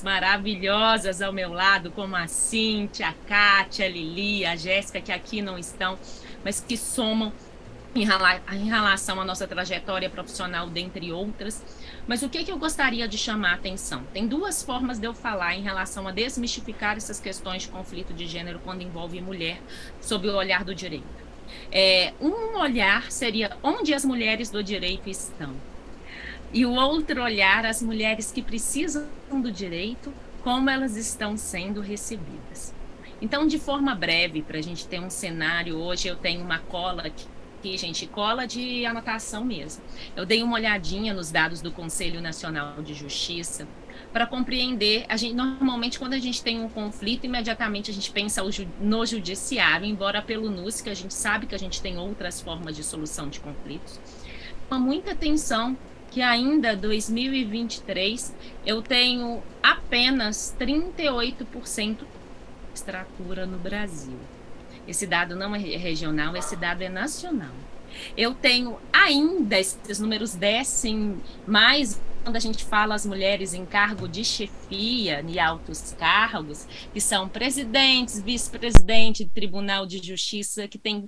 maravilhosas ao meu lado, como a Cíntia, a Kátia, a Lili, a Jéssica, que aqui não estão, mas que somam em relação à nossa trajetória profissional, dentre outras. Mas o que, que eu gostaria de chamar a atenção? Tem duas formas de eu falar em relação a desmistificar essas questões de conflito de gênero quando envolve mulher, sob o olhar do direito. Um olhar seria onde as mulheres do direito estão. E o outro olhar, as mulheres que precisam do direito, como elas estão sendo recebidas. Então, de forma breve, para a gente ter um cenário, hoje eu tenho uma cola aqui, gente, cola de anotação mesmo. Eu dei uma olhadinha nos dados do Conselho Nacional de Justiça para compreender. Normalmente, quando a gente tem um conflito, imediatamente a gente pensa no judiciário, embora pelo NUS, que a gente sabe que a gente tem outras formas de solução de conflitos. Chama muita atenção que ainda 2023 eu tenho apenas 38% de magistratura no Brasil. Esse dado não é regional, esse dado é nacional. Eu tenho ainda, esses números descem mais quando a gente fala as mulheres em cargo de chefia e altos cargos, que são presidentes, vice-presidente do Tribunal de Justiça, que tem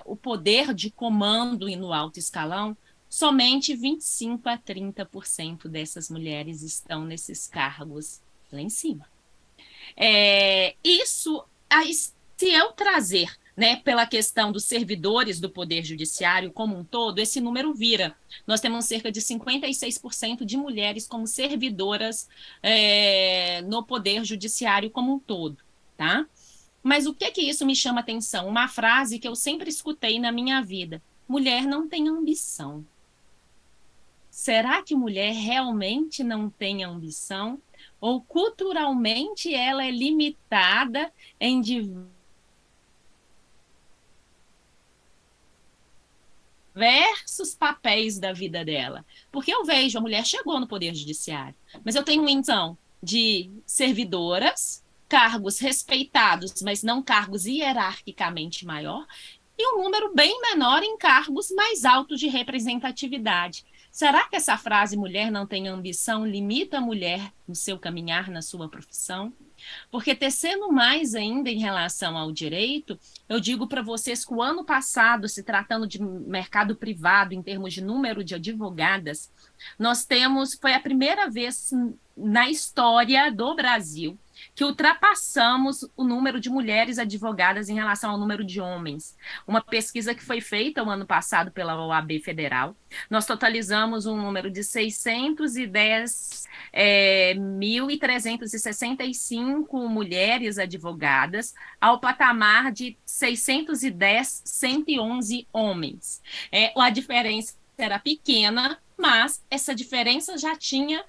o poder de comando e no alto escalão, somente 25 a 30% dessas mulheres estão nesses cargos lá em cima. Isso, se eu trazer, né, pela questão dos servidores do Poder Judiciário como um todo, esse número vira. Nós temos cerca de 56% de mulheres como servidoras no Poder Judiciário como um todo, tá? Mas o que que isso me chama atenção? Uma frase que eu sempre escutei na minha vida: mulher não tem ambição. Será que mulher realmente não tem ambição? Ou culturalmente ela é limitada em diversos papéis da vida dela? Porque eu vejo, a mulher chegou no Poder Judiciário, mas eu tenho uma intenção de servidoras, cargos respeitados, mas não cargos hierarquicamente maior, e um número bem menor em cargos mais altos de representatividade. Será que essa frase mulher não tem ambição limita a mulher no seu caminhar, na sua profissão? Porque tecendo mais ainda em relação ao direito, eu digo para vocês que o ano passado, se tratando de mercado privado, em termos de número de advogadas, foi a primeira vez na história do Brasil que ultrapassamos o número de mulheres advogadas em relação ao número de homens. Uma pesquisa que foi feita o ano passado pela OAB Federal, nós totalizamos um número de 610 1.365 mulheres advogadas, ao patamar de 610, 111 homens. A diferença era pequena, mas essa diferença já tinha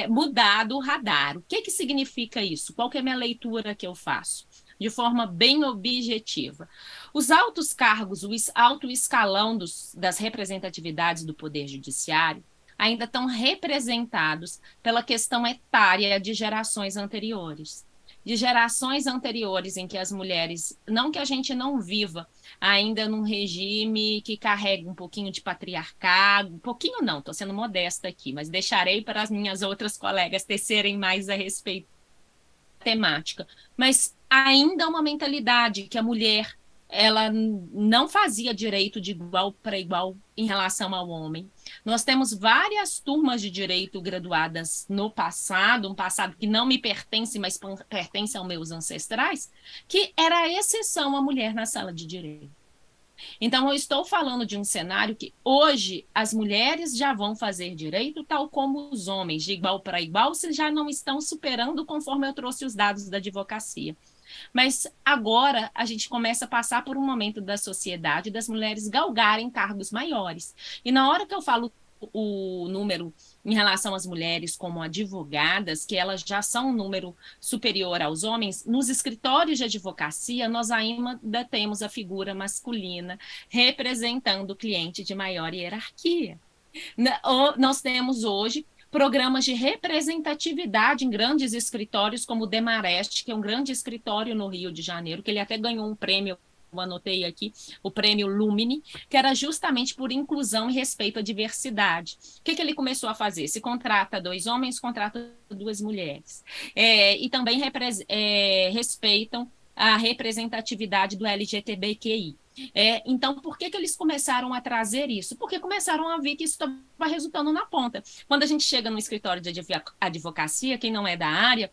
mudado o radar. O que, que significa isso? Qual que é a minha leitura que eu faço? De forma bem objetiva. Os altos cargos, o alto escalão das representatividades do Poder Judiciário ainda estão representados pela questão etária de gerações anteriores. De gerações anteriores em que as mulheres, não que a gente não viva ainda num regime que carrega um pouquinho de patriarcado, um pouquinho não, estou sendo modesta aqui, mas deixarei para as minhas outras colegas tecerem mais a respeito da temática. Mas ainda é uma mentalidade que a mulher ela não fazia direito de igual para igual em relação ao homem. Nós temos várias turmas de direito graduadas no passado, um passado que não me pertence, mas pertence aos meus ancestrais, que era a exceção a mulher na sala de direito. Então, eu estou falando de um cenário que hoje as mulheres já vão fazer direito, tal como os homens, de igual para igual, se já não estão superando, conforme eu trouxe os dados da advocacia. Mas agora a gente começa a passar por um momento da sociedade das mulheres galgarem cargos maiores. E na hora que eu falo o número em relação às mulheres como advogadas, que elas já são um número superior aos homens, nos escritórios de advocacia nós ainda temos a figura masculina representando o cliente de maior hierarquia. Nós temos hoje programas de representatividade em grandes escritórios como o Demarest, que é um grande escritório no Rio de Janeiro, que ele até ganhou um prêmio anotei aqui, o prêmio Lumine, que era justamente por inclusão e respeito à diversidade. O que ele começou a fazer? Se contrata 2 homens, contrata 2 mulheres. E também respeitam a representatividade do LGBTQI. Então, por que eles começaram a trazer isso? Porque começaram a ver que isso estava resultando na ponta. Quando a gente chega no escritório de advocacia, quem não é da área,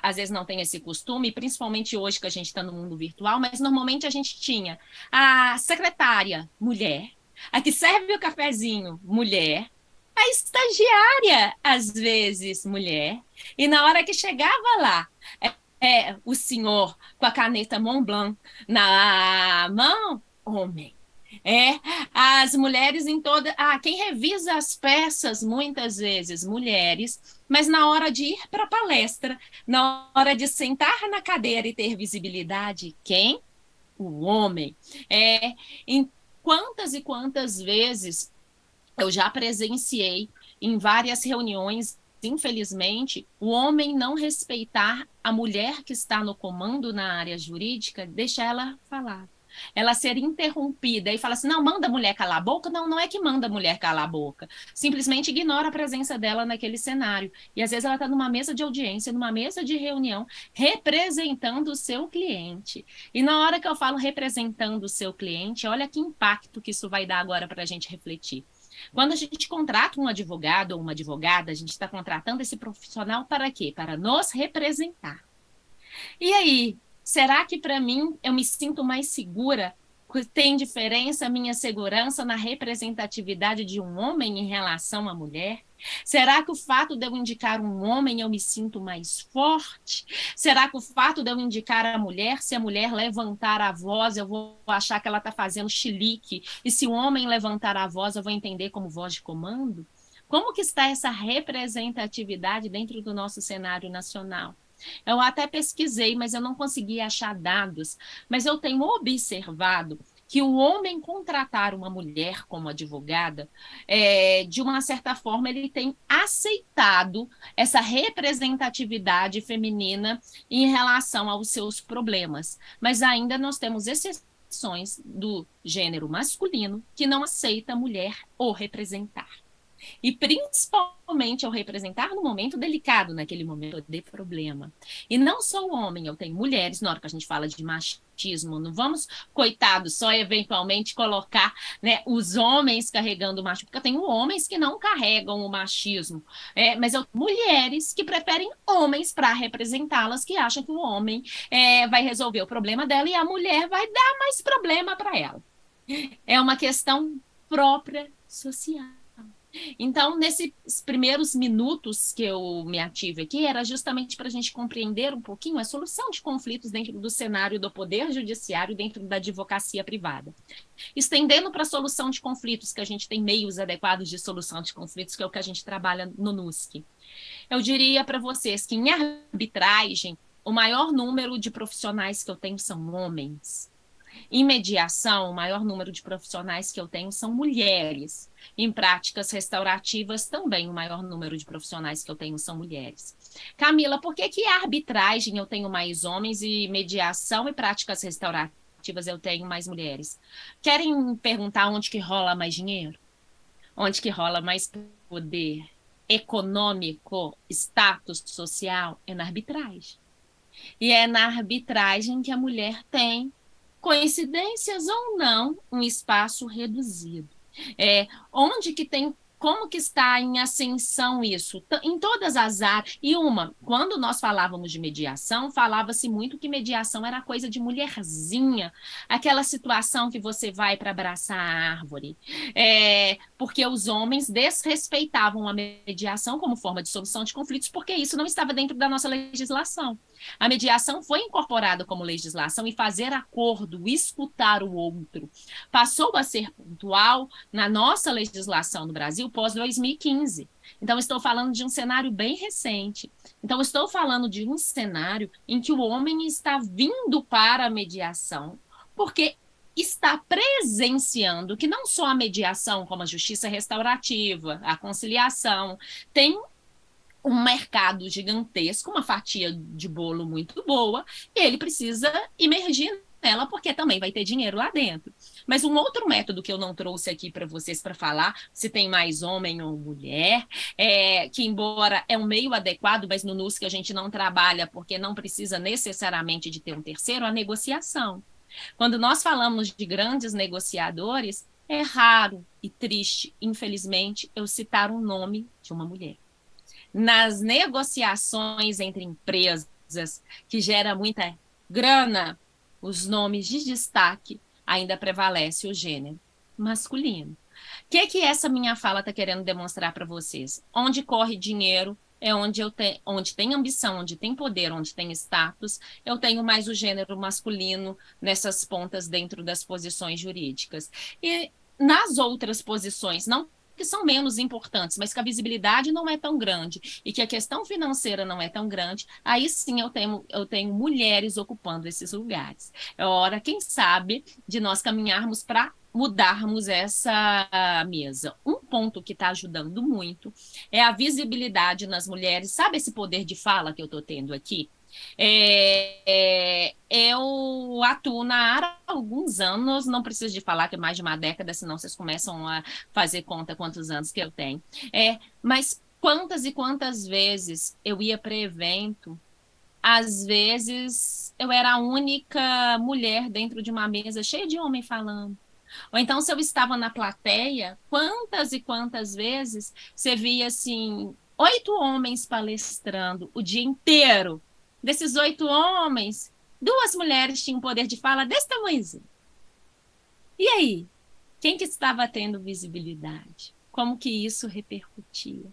às vezes não tem esse costume, principalmente hoje que a gente está no mundo virtual, mas normalmente a gente tinha a secretária, mulher, a que serve o cafezinho, mulher, a estagiária, às vezes, mulher, e na hora que chegava lá, o senhor com a caneta Montblanc na mão, homem. As mulheres em toda. Quem revisa as peças, muitas vezes, mulheres, mas na hora de ir para a palestra, na hora de sentar na cadeira e ter visibilidade, quem? O homem. Em quantas e quantas vezes eu já presenciei em várias reuniões, infelizmente, o homem não respeitar a mulher que está no comando na área jurídica, deixar ela falar. Ela ser interrompida e fala assim: não, manda a mulher calar a boca. Não, não é que manda a mulher calar a boca. Simplesmente ignora a presença dela naquele cenário. E às vezes ela está numa mesa de audiência, numa mesa de reunião, representando o seu cliente. E na hora que eu falo representando o seu cliente, olha que impacto que isso vai dar agora para a gente refletir. Quando a gente contrata um advogado ou uma advogada, a gente está contratando esse profissional para quê? Para nos representar. E aí, será que para mim eu me sinto mais segura? Tem diferença a minha segurança na representatividade de um homem em relação à mulher? Será que o fato de eu indicar um homem eu me sinto mais forte? Será que o fato de eu indicar a mulher, se a mulher levantar a voz, eu vou achar que ela está fazendo chilique? E se o homem levantar a voz, eu vou entender como voz de comando? Como que está essa representatividade dentro do nosso cenário nacional? Eu até pesquisei, mas eu não consegui achar dados. Mas eu tenho observado que o homem contratar uma mulher como advogada, de uma certa forma, ele tem aceitado essa representatividade feminina em relação aos seus problemas. Mas ainda nós temos exceções do gênero masculino que não aceita a mulher o representar. E principalmente ao representar no momento delicado, naquele momento de problema. E não só o homem, eu tenho mulheres, na hora que a gente fala de machismo, não vamos, coitado, só eventualmente colocar, né, os homens carregando o machismo, porque eu tenho homens que não carregam o machismo, mas eu tenho mulheres que preferem homens para representá-las, que acham que o homem vai resolver o problema dela e a mulher vai dar mais problema para ela. É uma questão própria social. Então, nesses primeiros minutos que eu me ative aqui, era justamente para a gente compreender um pouquinho a solução de conflitos dentro do cenário do poder judiciário, dentro da advocacia privada. Estendendo para a solução de conflitos, que a gente tem meios adequados de solução de conflitos, que é o que a gente trabalha no NUSC. Eu diria para vocês que em arbitragem, o maior número de profissionais que eu tenho são homens. Em mediação, o maior número de profissionais que eu tenho são mulheres. Em práticas restaurativas, também o maior número de profissionais que eu tenho são mulheres. Camila, por que que arbitragem eu tenho mais homens e mediação e práticas restaurativas eu tenho mais mulheres? Querem perguntar onde que rola mais dinheiro? Onde que rola mais poder econômico, status social? É na arbitragem. E é na arbitragem que a mulher tem, coincidências ou não, um espaço reduzido. Onde que tem, como que está em ascensão isso? Em todas as áreas. E quando nós falávamos de mediação, falava-se muito que mediação era coisa de mulherzinha, aquela situação que você vai para abraçar a árvore. Porque os homens desrespeitavam a mediação como forma de solução de conflitos, porque isso não estava dentro da nossa legislação. A mediação foi incorporada como legislação e fazer acordo, escutar o outro, passou a ser pontual na nossa legislação no Brasil pós-2015. Então, estou falando de um cenário bem recente. Então, estou falando de um cenário em que o homem está vindo para a mediação, porque está presenciando que não só a mediação, como a justiça restaurativa, a conciliação, tem um mercado gigantesco, uma fatia de bolo muito boa, e ele precisa emergir ela, porque também vai ter dinheiro lá dentro. Mas um outro método que eu não trouxe aqui para vocês para falar, se tem mais homem ou mulher, que embora é um meio adequado, mas no NUSC a gente não trabalha porque não precisa necessariamente de ter um terceiro, a negociação. Quando nós falamos de grandes negociadores, é raro e triste, infelizmente, eu citar um nome de uma mulher. Nas negociações entre empresas que gera muita grana, os nomes de destaque ainda prevalece o gênero masculino. O que essa minha fala está querendo demonstrar para vocês? Onde corre dinheiro é onde tem ambição, onde tem poder, onde tem status, eu tenho mais o gênero masculino nessas pontas dentro das posições jurídicas. E nas outras posições, não que são menos importantes, mas que a visibilidade não é tão grande e que a questão financeira não é tão grande, aí sim eu tenho mulheres ocupando esses lugares. É hora, quem sabe, de nós caminharmos para mudarmos essa mesa. Um ponto que está ajudando muito é a visibilidade nas mulheres. Sabe esse poder de fala que eu estou tendo aqui? Eu atuo na área há alguns anos, não preciso de falar que é mais de uma década, senão vocês começam a fazer conta quantos anos que eu tenho. Mas quantas e quantas vezes eu ia para evento, às vezes eu era a única mulher dentro de uma mesa cheia de homem falando. Ou então, se eu estava na plateia, quantas e quantas vezes você via assim, 8 homens palestrando o dia inteiro. Desses 8 homens, 2 mulheres tinham poder de fala desse tamanhozinho. E aí? Quem que estava tendo visibilidade? Como que isso repercutia?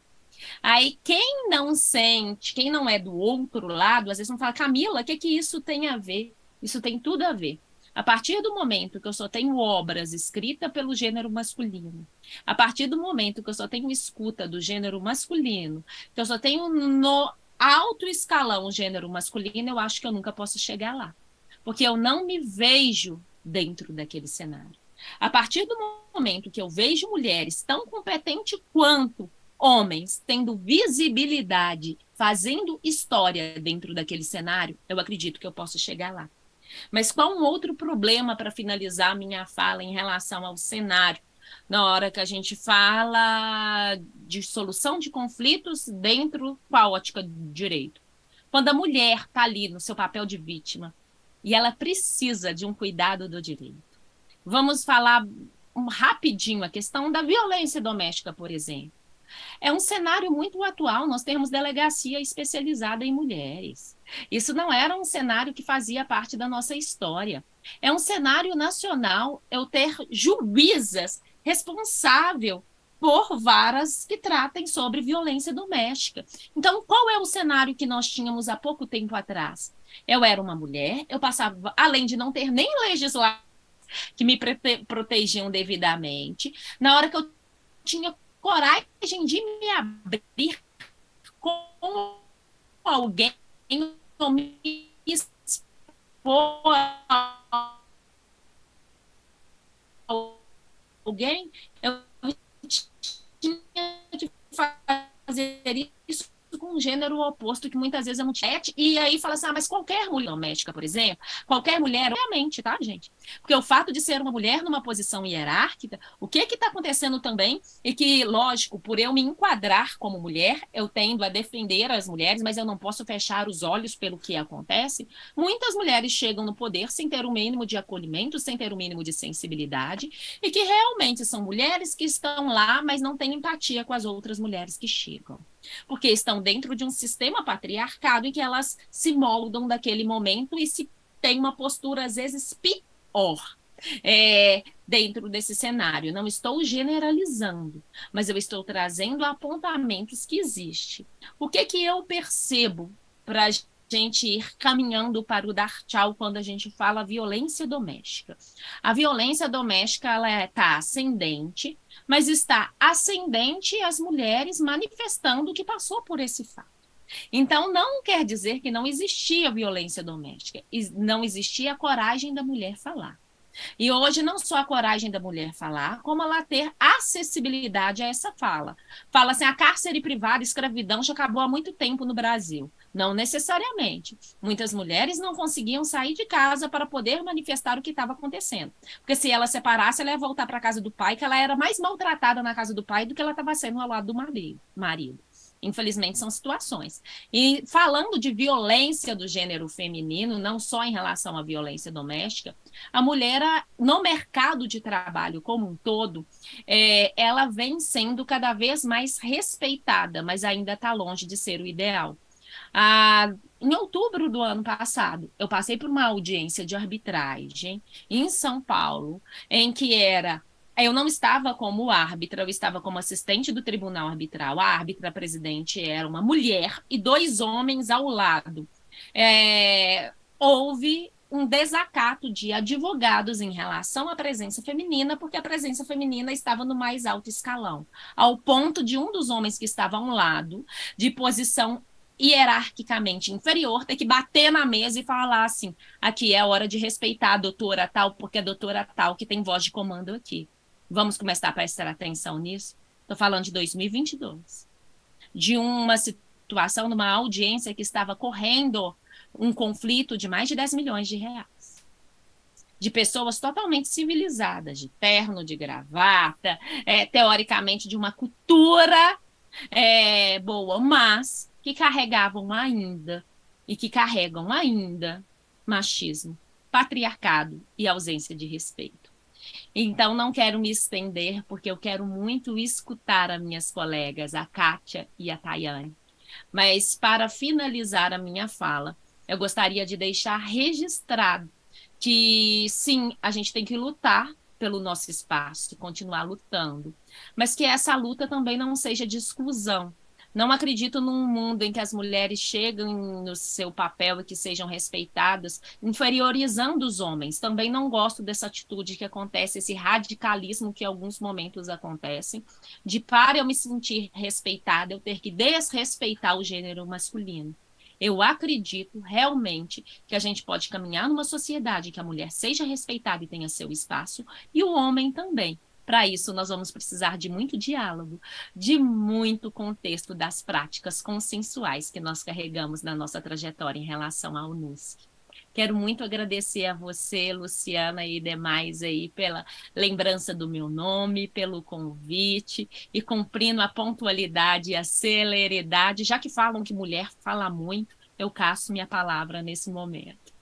Aí, quem não sente, quem não é do outro lado, às vezes não fala, Camila, o que isso tem a ver? Isso tem tudo a ver. A partir do momento que eu só tenho obras escritas pelo gênero masculino, a partir do momento que eu só tenho escuta do gênero masculino, que eu só tenho no alto escalão o gênero masculino, eu acho que eu nunca posso chegar lá. Porque eu não me vejo dentro daquele cenário. A partir do momento que eu vejo mulheres tão competentes quanto homens tendo visibilidade, fazendo história dentro daquele cenário, eu acredito que eu posso chegar lá. Mas qual um outro problema para finalizar a minha fala em relação ao cenário? Na hora que a gente fala de solução de conflitos dentro com a ótica do direito. Quando a mulher está ali no seu papel de vítima e ela precisa de um cuidado do direito. Vamos falar rapidinho a questão da violência doméstica, por exemplo. É um cenário muito atual, nós temos delegacia especializada em mulheres. Isso não era um cenário que fazia parte da nossa história. É um cenário nacional eu ter juízas responsável por varas que tratem sobre violência doméstica. Então, qual é o cenário que nós tínhamos há pouco tempo atrás? Eu era uma mulher, eu passava, além de não ter nem legislação que me protegiam devidamente, na hora que eu tinha coragem de me abrir com alguém ou me expor a alguém, eu tinha de fazer isso com um gênero oposto que muitas vezes eu não tinha. E aí fala assim, mas qualquer mulher doméstica, por exemplo, qualquer mulher, obviamente, tá, gente? Porque o fato de ser uma mulher numa posição hierárquica, o que está acontecendo também é que, lógico, por eu me enquadrar como mulher, eu tendo a defender as mulheres, mas eu não posso fechar os olhos pelo que acontece. Muitas mulheres chegam no poder sem ter o mínimo de acolhimento, sem ter o mínimo de sensibilidade, e que realmente são mulheres que estão lá, mas não têm empatia com as outras mulheres que chegam. Porque estão dentro de um sistema patriarcado em que elas se moldam daquele momento e se tem uma postura, às vezes, pior dentro desse cenário. Não estou generalizando, mas eu estou trazendo apontamentos que existem. O que eu percebo para a gente ir caminhando para o dar tchau quando a gente fala violência doméstica? A violência doméstica ela está ascendente, mas está ascendente as mulheres manifestando que passou por esse fato. Então, não quer dizer que não existia violência doméstica, não existia a coragem da mulher falar. E hoje não só a coragem da mulher falar, como ela ter acessibilidade a essa fala. Fala assim, a cárcere privado, escravidão já acabou há muito tempo no Brasil. Não necessariamente. Muitas mulheres não conseguiam sair de casa para poder manifestar o que estava acontecendo. Porque se ela separasse, ela ia voltar para a casa do pai, que ela era mais maltratada na casa do pai do que ela estava sendo ao lado do marido. Infelizmente, são situações. E falando de violência do gênero feminino, não só em relação à violência doméstica, a mulher, no mercado de trabalho como um todo, ela vem sendo cada vez mais respeitada, mas ainda está longe de ser o ideal. Ah, em outubro do ano passado, eu passei por uma audiência de arbitragem em São Paulo, em que eu não estava como árbitra, eu estava como assistente do tribunal arbitral. A árbitra presidente era uma mulher e dois homens ao lado. Houve um desacato de advogados em relação à presença feminina, porque a presença feminina estava no mais alto escalão, ao ponto de um dos homens que estava ao lado, de posição hierarquicamente inferior, ter que bater na mesa e falar assim: aqui é hora de respeitar a doutora tal, porque é a doutora tal que tem voz de comando aqui. Vamos começar a prestar atenção nisso? Estou falando de 2022. De uma situação, numa audiência que estava correndo um conflito de mais de 10 milhões de reais. De pessoas totalmente civilizadas, de terno, de gravata, teoricamente de uma cultura boa, mas que carregavam ainda e que carregam ainda machismo, patriarcado e ausência de respeito. Então, não quero me estender, porque eu quero muito escutar as minhas colegas, a Kátia e a Tayane. Mas, para finalizar a minha fala, eu gostaria de deixar registrado que, sim, a gente tem que lutar pelo nosso espaço, continuar lutando, mas que essa luta também não seja de exclusão. Não acredito num mundo em que as mulheres chegam no seu papel e que sejam respeitadas, inferiorizando os homens. Também não gosto dessa atitude que acontece, esse radicalismo que em alguns momentos acontece, de para eu me sentir respeitada, eu ter que desrespeitar o gênero masculino. Eu acredito realmente que a gente pode caminhar numa sociedade que a mulher seja respeitada e tenha seu espaço, e o homem também. Para isso, nós vamos precisar de muito diálogo, de muito contexto das práticas consensuais que nós carregamos na nossa trajetória em relação ao NUSC. Quero muito agradecer a você, Luciana, e demais aí pela lembrança do meu nome, pelo convite e cumprindo a pontualidade e a celeridade, já que falam que mulher fala muito, eu caço minha palavra nesse momento.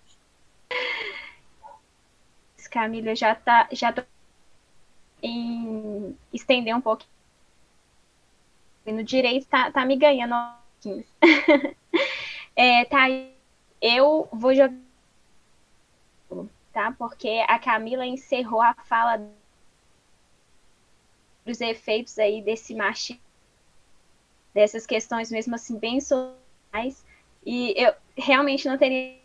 Camila, já tô em estender um pouco no direito, tá me ganhando. Tá, eu vou jogar, tá? Porque a Camila encerrou a fala dos efeitos aí desse machismo, dessas questões mesmo assim bem sociais, e eu realmente não teria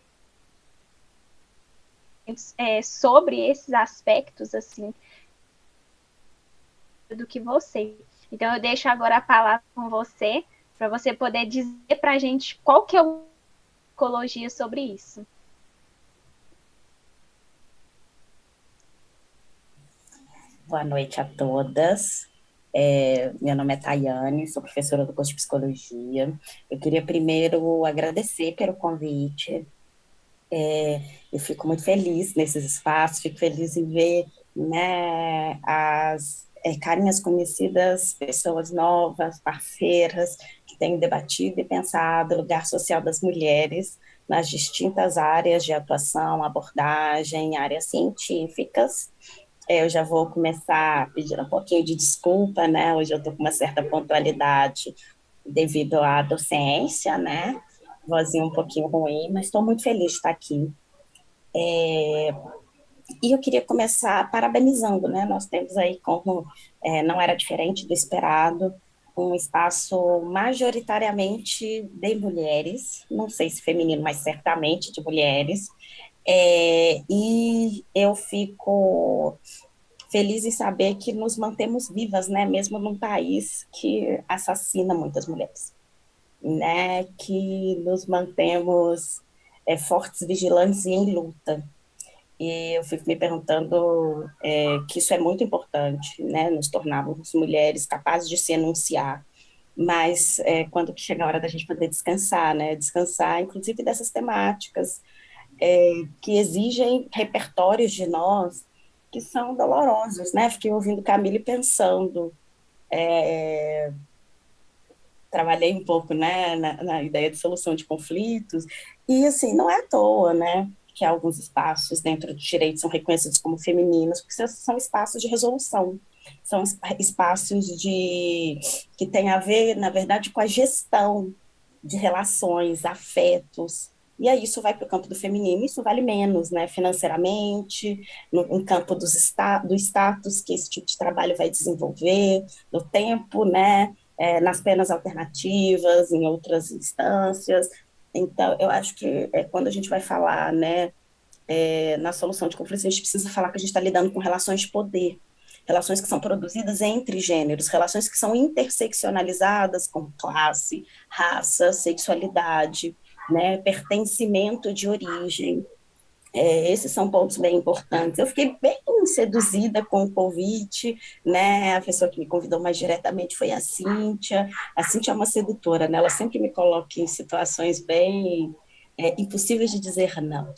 sobre esses aspectos assim do que você. Então eu deixo agora a palavra com você para você poder dizer para a gente qual que é a psicologia sobre isso. Boa noite a todas. Meu nome é Tayane, sou professora do curso de Psicologia. Eu queria primeiro agradecer pelo convite. Eu fico muito feliz nesses espaços, fico feliz em ver, né, as carinhas conhecidas, pessoas novas, parceiras, que têm debatido e pensado o lugar social das mulheres nas distintas áreas de atuação, abordagem, áreas científicas. Eu já vou começar pedindo um pouquinho de desculpa, né? Hoje eu estou com uma certa pontualidade devido à docência, né? Vozinha um pouquinho ruim, mas estou muito feliz de estar aqui. E eu queria começar parabenizando, né? Nós temos aí, como não era diferente do esperado, um espaço majoritariamente de mulheres, não sei se feminino, mas certamente de mulheres. E eu fico feliz em saber que nos mantemos vivas, né, mesmo num país que assassina muitas mulheres, né, que nos mantemos fortes, vigilantes e em luta. E eu fico me perguntando que isso é muito importante, né, nos tornarmos mulheres capazes de se enunciar, mas quando chega a hora da gente poder descansar, né? Descansar, inclusive, dessas temáticas que exigem repertórios de nós que são dolorosos, né? Fiquei ouvindo Camille pensando, trabalhei um pouco, né, na ideia de solução de conflitos, e assim, não é à toa, né, que alguns espaços dentro do direito são reconhecidos como femininos, porque são espaços de resolução, são espaços que têm a ver, na verdade, com a gestão de relações, afetos, e aí isso vai para o campo do feminino, isso vale menos, né, financeiramente, no campo do status que esse tipo de trabalho vai desenvolver, no tempo, né, nas penas alternativas, em outras instâncias. Então, eu acho que quando a gente vai falar, né, na solução de conflitos, a gente precisa falar que a gente está lidando com relações de poder, relações que são produzidas entre gêneros, relações que são interseccionalizadas com classe, raça, sexualidade, né, pertencimento de origem. Esses são pontos bem importantes. Eu fiquei bem seduzida com o convite, né? A pessoa que me convidou mais diretamente foi a Cíntia. A Cíntia é uma sedutora, né? Ela sempre me coloca em situações bem impossíveis de dizer não.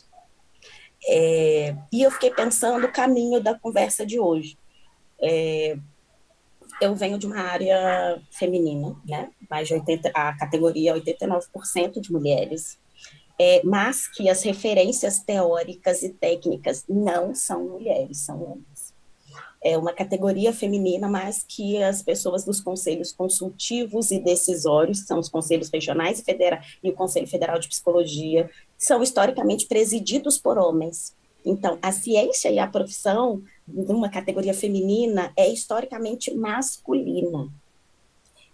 E eu fiquei pensando o caminho da conversa de hoje. Eu venho de uma área feminina, né? Mais de 80, a categoria é 89% de mulheres, mas que as referências teóricas e técnicas não são mulheres, são homens. É uma categoria feminina, mas que as pessoas dos conselhos consultivos e decisórios, são os conselhos regionais e o Conselho Federal de Psicologia, são historicamente presididos por homens. Então, a ciência e a profissão, numa categoria feminina, é historicamente masculina.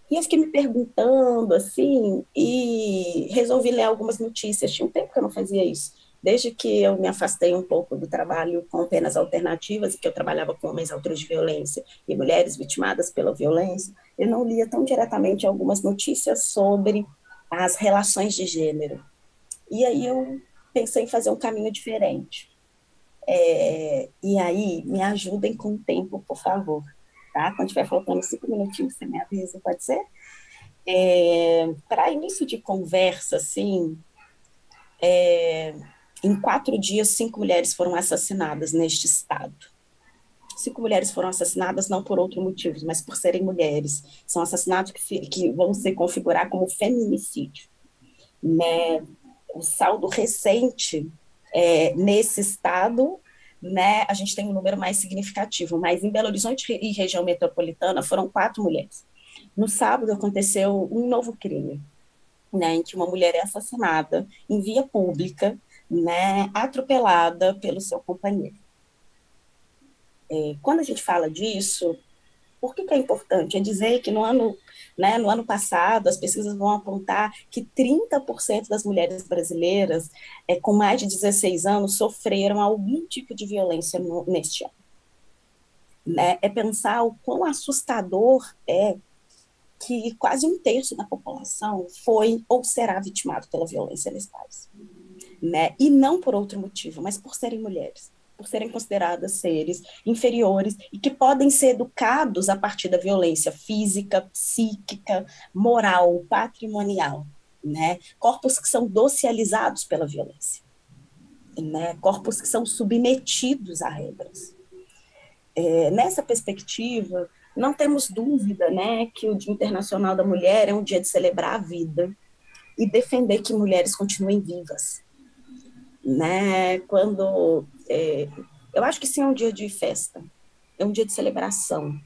E eu fiquei me perguntando, assim, e resolvi ler algumas notícias. Tinha um tempo que eu não fazia isso. Desde que eu me afastei um pouco do trabalho com penas alternativas, e que eu trabalhava com homens autores de violência e mulheres vitimadas pela violência, eu não lia tão diretamente algumas notícias sobre as relações de gênero. E aí eu pensei em fazer um caminho diferente. E aí, me ajudem com o tempo, por favor. Tá? Quando tiver faltando 5 minutinhos, você me avisa, pode ser? Para início de conversa, assim, em 4 dias, 5 mulheres foram assassinadas neste estado. 5 mulheres foram assassinadas não por outro motivo, mas por serem mulheres. São assassinatos que vão se configurar como feminicídio. Né? O saldo recente nesse estado, né, a gente tem um número mais significativo, mas em Belo Horizonte e região metropolitana foram 4 mulheres. No sábado aconteceu um novo crime, né, em que uma mulher é assassinada em via pública, né, atropelada pelo seu companheiro. Quando a gente fala disso, por que é importante? É dizer que no ano passado, as pesquisas vão apontar que 30% das mulheres brasileiras com mais de 16 anos sofreram algum tipo de violência neste ano. Né? É pensar o quão assustador é que quase um terço da população foi ou será vitimado pela violência nesse país. Né? E não por outro motivo, mas por serem mulheres, por serem consideradas seres inferiores e que podem ser educados a partir da violência física, psíquica, moral, patrimonial. Né? Corpos que são socializados pela violência. Né? Corpos que são submetidos a regras. Nessa perspectiva, não temos dúvida, né, que o Dia Internacional da Mulher é um dia de celebrar a vida e defender que mulheres continuem vivas. Né? Eu acho que sim, é um dia de festa, é um dia de celebração,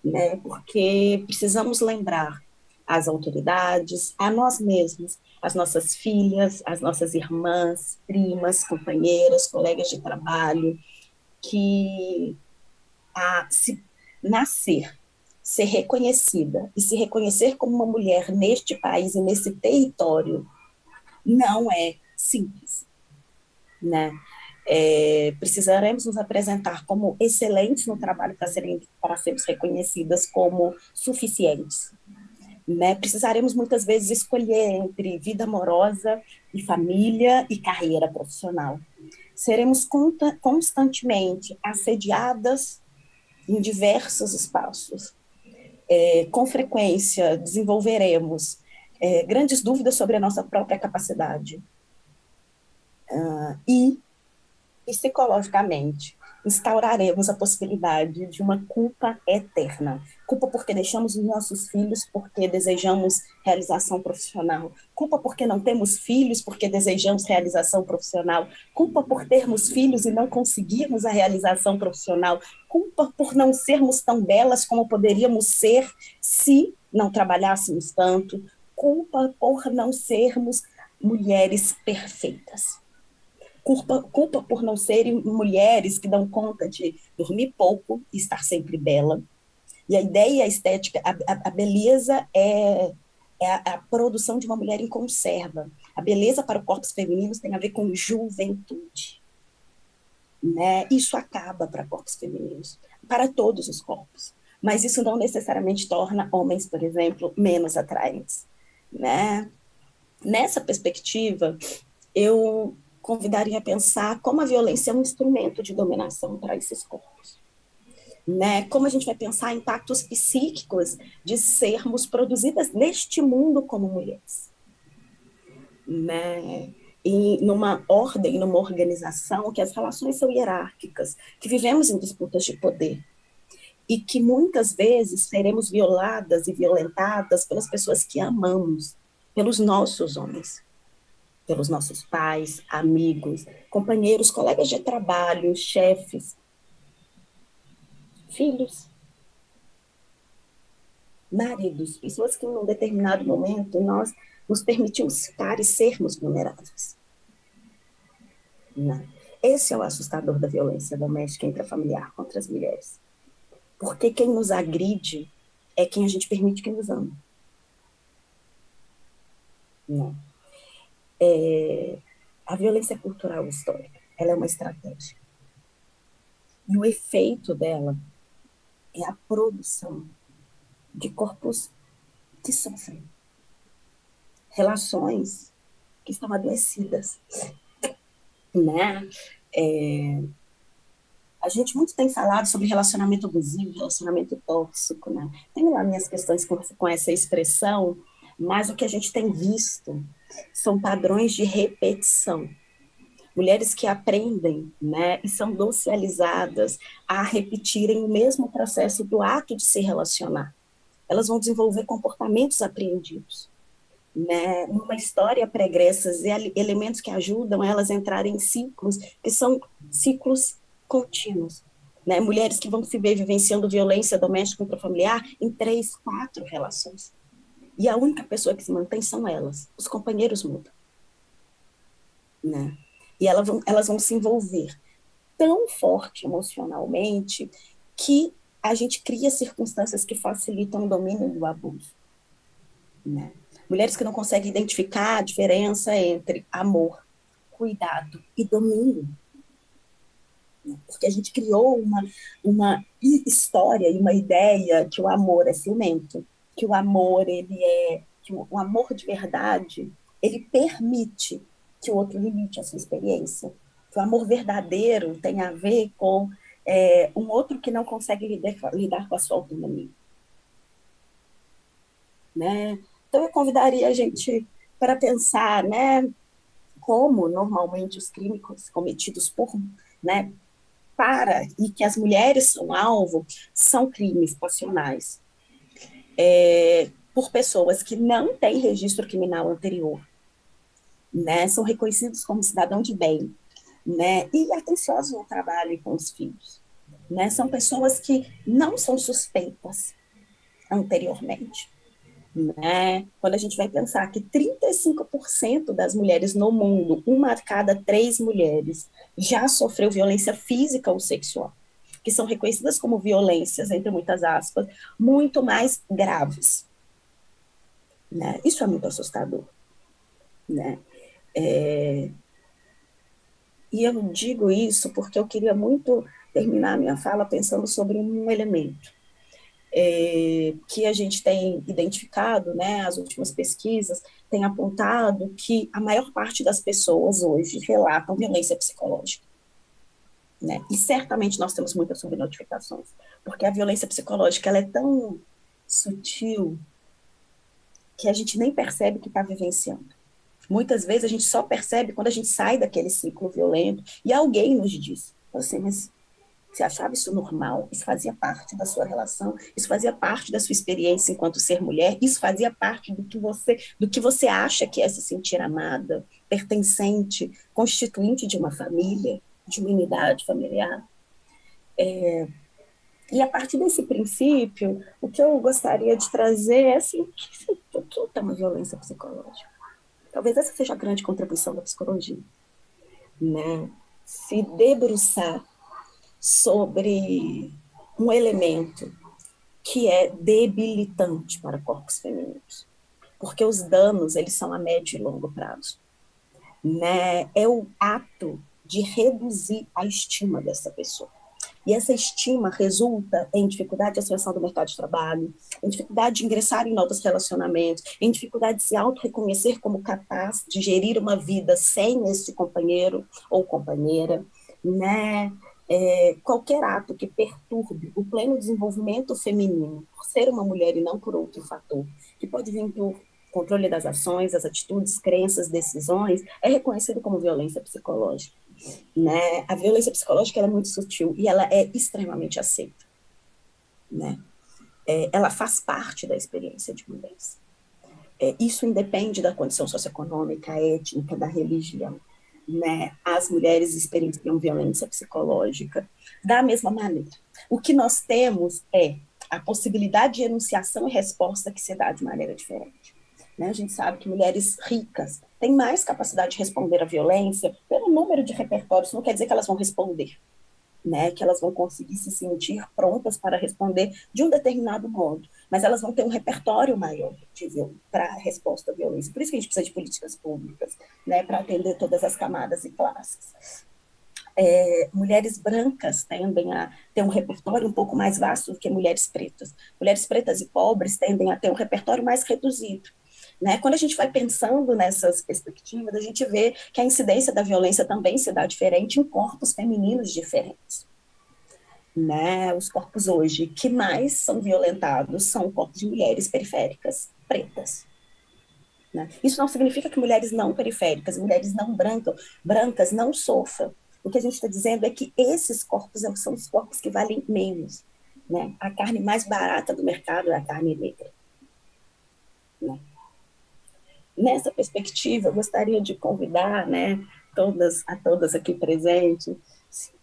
né? Porque precisamos lembrar as autoridades, a nós mesmos, as nossas filhas, as nossas irmãs, primas, companheiras, colegas de trabalho, que se nascer, ser reconhecida e se reconhecer como uma mulher neste país e nesse território não é simples, né? Precisaremos nos apresentar como excelentes no trabalho para sermos reconhecidas como suficientes. Né? Precisaremos muitas vezes escolher entre vida amorosa e família e carreira profissional. Seremos constantemente assediadas em diversos espaços. Com frequência desenvolveremos grandes dúvidas sobre a nossa própria capacidade. E, psicologicamente, instauraremos a possibilidade de uma culpa eterna. Culpa porque deixamos os nossos filhos porque desejamos realização profissional. Culpa porque não temos filhos porque desejamos realização profissional. Culpa por termos filhos e não conseguirmos a realização profissional. Culpa por não sermos tão belas como poderíamos ser se não trabalhássemos tanto. Culpa por não sermos mulheres perfeitas. Culpa por não serem mulheres que dão conta de dormir pouco e estar sempre bela. E a ideia estética, a beleza é a produção de uma mulher em conserva. A beleza para os corpos femininos tem a ver com juventude. Né? Isso acaba para corpos femininos, para todos os corpos. Mas isso não necessariamente torna homens, por exemplo, menos atraentes. Né? Nessa perspectiva, eu convidaria a pensar como a violência é um instrumento de dominação para esses corpos. Né? Como a gente vai pensar impactos psíquicos de sermos produzidas neste mundo como mulheres. Né? E numa ordem, numa organização que as relações são hierárquicas, que vivemos em disputas de poder, e que muitas vezes seremos violadas e violentadas pelas pessoas que amamos, pelos nossos homens, pelos nossos pais, amigos, companheiros, colegas de trabalho, chefes, filhos, maridos, pessoas que em um determinado momento nós nos permitimos ficar e sermos vulneráveis. Não. Esse é o assustador da violência doméstica intrafamiliar contra as mulheres. Porque quem nos agride é quem a gente permite que nos ama. Não. A violência cultural histórica, ela é uma estratégia. E o efeito dela é a produção de corpos que sofrem, relações que estão adoecidas. Né? A gente muito tem falado sobre relacionamento abusivo, relacionamento tóxico. Né? Tenho lá minhas questões com essa expressão, mas o que a gente tem visto são padrões de repetição. Mulheres que aprendem, né, e são socializadas a repetirem o mesmo processo do ato de se relacionar. Elas vão desenvolver comportamentos apreendidos. Né, numa história pregressa, elementos que ajudam elas a entrarem em ciclos, que são ciclos contínuos. Né, mulheres que vão se ver vivenciando violência doméstica intrafamiliar em 3, 4 relações. E a única pessoa que se mantém são elas. Os companheiros mudam. Né? E elas vão se envolver tão forte emocionalmente que a gente cria circunstâncias que facilitam o domínio do abuso. Né? Mulheres que não conseguem identificar a diferença entre amor, cuidado e domínio. Né? Porque a gente criou uma história e uma ideia que o amor é ciumento, que o amor, que o amor de verdade, ele permite que o outro limite a sua experiência. Que o amor verdadeiro tem a ver com um outro que não consegue lidar com a sua autonomia. Né? Então, eu convidaria a gente para pensar, né, como normalmente os crimes cometidos e que as mulheres são alvo, são crimes passionais. Por pessoas que não têm registro criminal anterior. Né, são reconhecidos como cidadão de bem, né, e atenciosos no trabalho e com os filhos. Né, são pessoas que não são suspeitas anteriormente. Né, quando a gente vai pensar que 35% das mulheres no mundo, 1 a cada 3 mulheres, já sofreu violência física ou sexual, que são reconhecidas como violências, entre muitas aspas, muito mais graves. Né, isso é muito assustador. Né? E eu digo isso porque eu queria muito terminar a minha fala pensando sobre um elemento que a gente tem identificado, né, as últimas pesquisas têm apontado que a maior parte das pessoas hoje relatam violência psicológica. Né? E certamente nós temos muitas subnotificações, porque a violência psicológica ela é tão sutil que a gente nem percebe que está vivenciando. Muitas vezes a gente só percebe quando a gente sai daquele ciclo violento e alguém nos diz, assim, mas você achava isso normal? Isso fazia parte da sua relação? Isso fazia parte da sua experiência enquanto ser mulher? Isso fazia parte do que você acha que é se sentir amada, pertencente, constituinte de uma família, de uma unidade familiar? E a partir desse princípio, o que eu gostaria de trazer é assim, o que é uma violência psicológica? Talvez essa seja a grande contribuição da psicologia, né? Se debruçar sobre um elemento que é debilitante para corpos femininos, porque os danos eles são a médio e longo prazo, né? É o ato de reduzir a estima dessa pessoa. E essa estima resulta em dificuldade de ascensão do mercado de trabalho, em dificuldade de ingressar em novos relacionamentos, em dificuldade de se auto-reconhecer como capaz de gerir uma vida sem esse companheiro ou companheira, né? Qualquer ato que perturbe o pleno desenvolvimento feminino, por ser uma mulher e não por outro fator, que pode vir por controle das ações, das atitudes, crenças, decisões, é reconhecido como violência psicológica, né? A violência psicológica ela é muito sutil e ela é extremamente aceita, né? Ela faz parte da experiência de mulheres. Isso independe da condição socioeconômica, étnica, da religião, né? As mulheres experienciam violência psicológica da mesma maneira. O que nós temos é a possibilidade de enunciação e resposta que se dá de maneira diferente. Né? A gente sabe que mulheres ricas têm mais capacidade de responder à violência pelo número de repertórios, não quer dizer que elas vão responder, né? Que elas vão conseguir se sentir prontas para responder de um determinado modo, mas elas vão ter um repertório maior para a resposta à violência. Por isso que a gente precisa de políticas públicas, né? Para atender todas as camadas e classes. Mulheres brancas tendem a ter um repertório um pouco mais vasto do que mulheres pretas. Mulheres pretas e pobres tendem a ter um repertório mais reduzido. Né? Quando a gente vai pensando nessas perspectivas, a gente vê que a incidência da violência também se dá diferente em corpos femininos diferentes. Né? Os corpos hoje que mais são violentados são corpos de mulheres periféricas, pretas. Né? Isso não significa que mulheres não periféricas, mulheres não brancas não sofram. O que a gente está dizendo é que esses corpos são os corpos que valem menos. Né? A carne mais barata do mercado é a carne negra. Né? Nessa perspectiva, eu gostaria de convidar, né, todas aqui presentes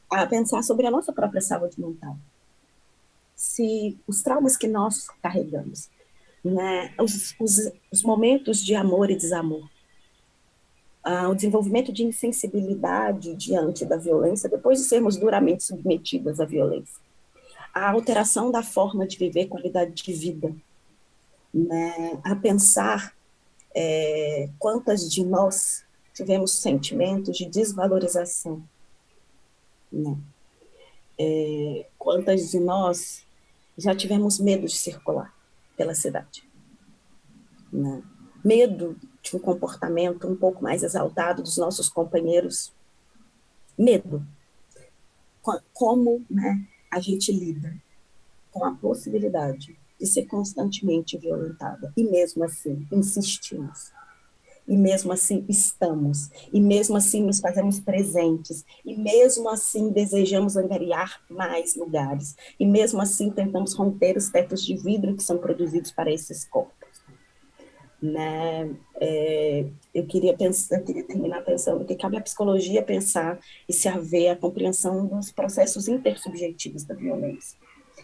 a pensar sobre a nossa própria saúde mental. Se os traumas que nós carregamos, né, os momentos de amor e desamor, o desenvolvimento de insensibilidade diante da violência, depois de sermos duramente submetidas à violência, a alteração da forma de viver, qualidade de vida, né, a pensar quantas de nós tivemos sentimentos de desvalorização, né? Quantas de nós já tivemos medo de circular pela cidade, né? Medo de um comportamento um pouco mais exaltado dos nossos companheiros, medo. Como, né, a gente lida com a possibilidade de ser constantemente violentada e mesmo assim insistimos. E mesmo assim estamos, e mesmo assim nos fazemos presentes, e mesmo assim desejamos angariar mais lugares, e mesmo assim tentamos romper os tetos de vidro que são produzidos para esses corpos. Né? Eu queria terminar pensando que cabe à psicologia pensar e se haver a compreensão dos processos intersubjetivos da violência.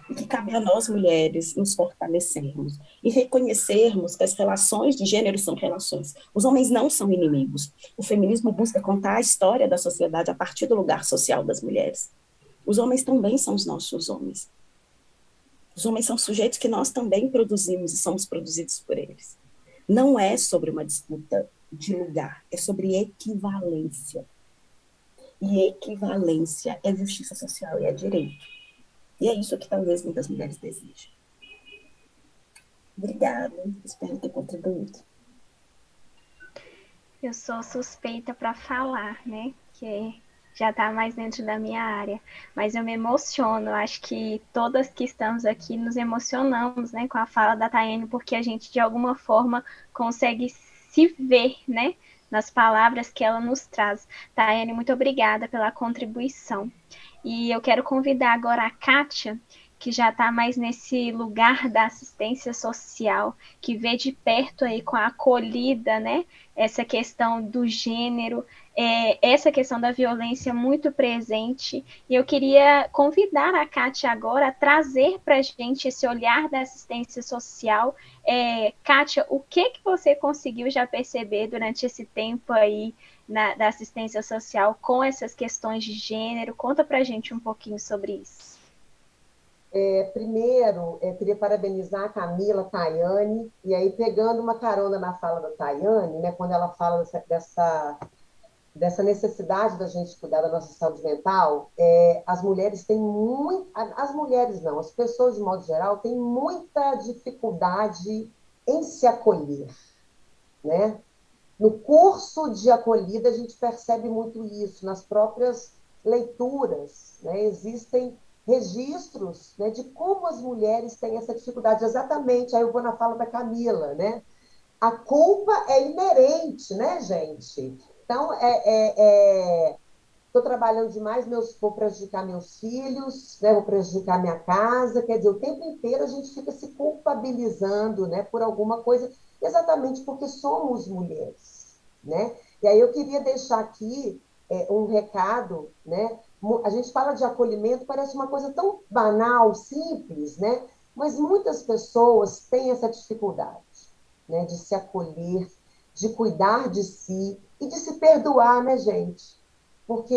E que cabe a nós, mulheres, nos fortalecermos e reconhecermos que as relações de gênero são relações. Os homens não são inimigos. O feminismo busca contar a história da sociedade a partir do lugar social das mulheres. Os homens também são os nossos homens. Os homens são sujeitos que nós também produzimos e somos produzidos por eles. Não é sobre uma disputa de lugar, é sobre equivalência. E equivalência é justiça social e é direito. E é isso que talvez muitas mulheres desejem. Obrigada, espero ter contribuído. Eu sou suspeita para falar, né? Que já está mais dentro da minha área. Mas eu me emociono, acho que todas que estamos aqui nos emocionamos, né, com a fala da Tayane, porque a gente de alguma forma consegue se ver, né, nas palavras que ela nos traz. Tayane, muito obrigada pela contribuição. E eu quero convidar agora a Kátia, que já está mais nesse lugar da assistência social, que vê de perto aí com a acolhida, né, essa questão do gênero, essa questão da violência muito presente. E eu queria convidar a Kátia agora a trazer para a gente esse olhar da assistência social. Kátia, o que você conseguiu já perceber durante esse tempo aí da assistência social com essas questões de gênero? Conta para a gente um pouquinho sobre isso. Primeiro, queria parabenizar a Camila, Tayane, e aí pegando uma carona na fala da Tayane, né, quando ela fala dessa necessidade da gente cuidar da nossa saúde mental, as mulheres têm muito, as mulheres não, as pessoas de modo geral têm muita dificuldade em se acolher, né? No curso de acolhida a gente percebe muito isso, nas próprias leituras, né? Existem registros, né, de como as mulheres têm essa dificuldade, exatamente, aí eu vou na fala da Camila, né? A culpa é inerente, né, gente? Então, estou trabalhando demais, vou prejudicar meus filhos, né, vou prejudicar minha casa, quer dizer, o tempo inteiro a gente fica se culpabilizando, né, por alguma coisa, exatamente porque somos mulheres, né? E aí eu queria deixar aqui um recado, né? A gente fala de acolhimento, parece uma coisa tão banal, simples, né? Mas muitas pessoas têm essa dificuldade, né, de se acolher, de cuidar de si e de se perdoar, né, gente? Porque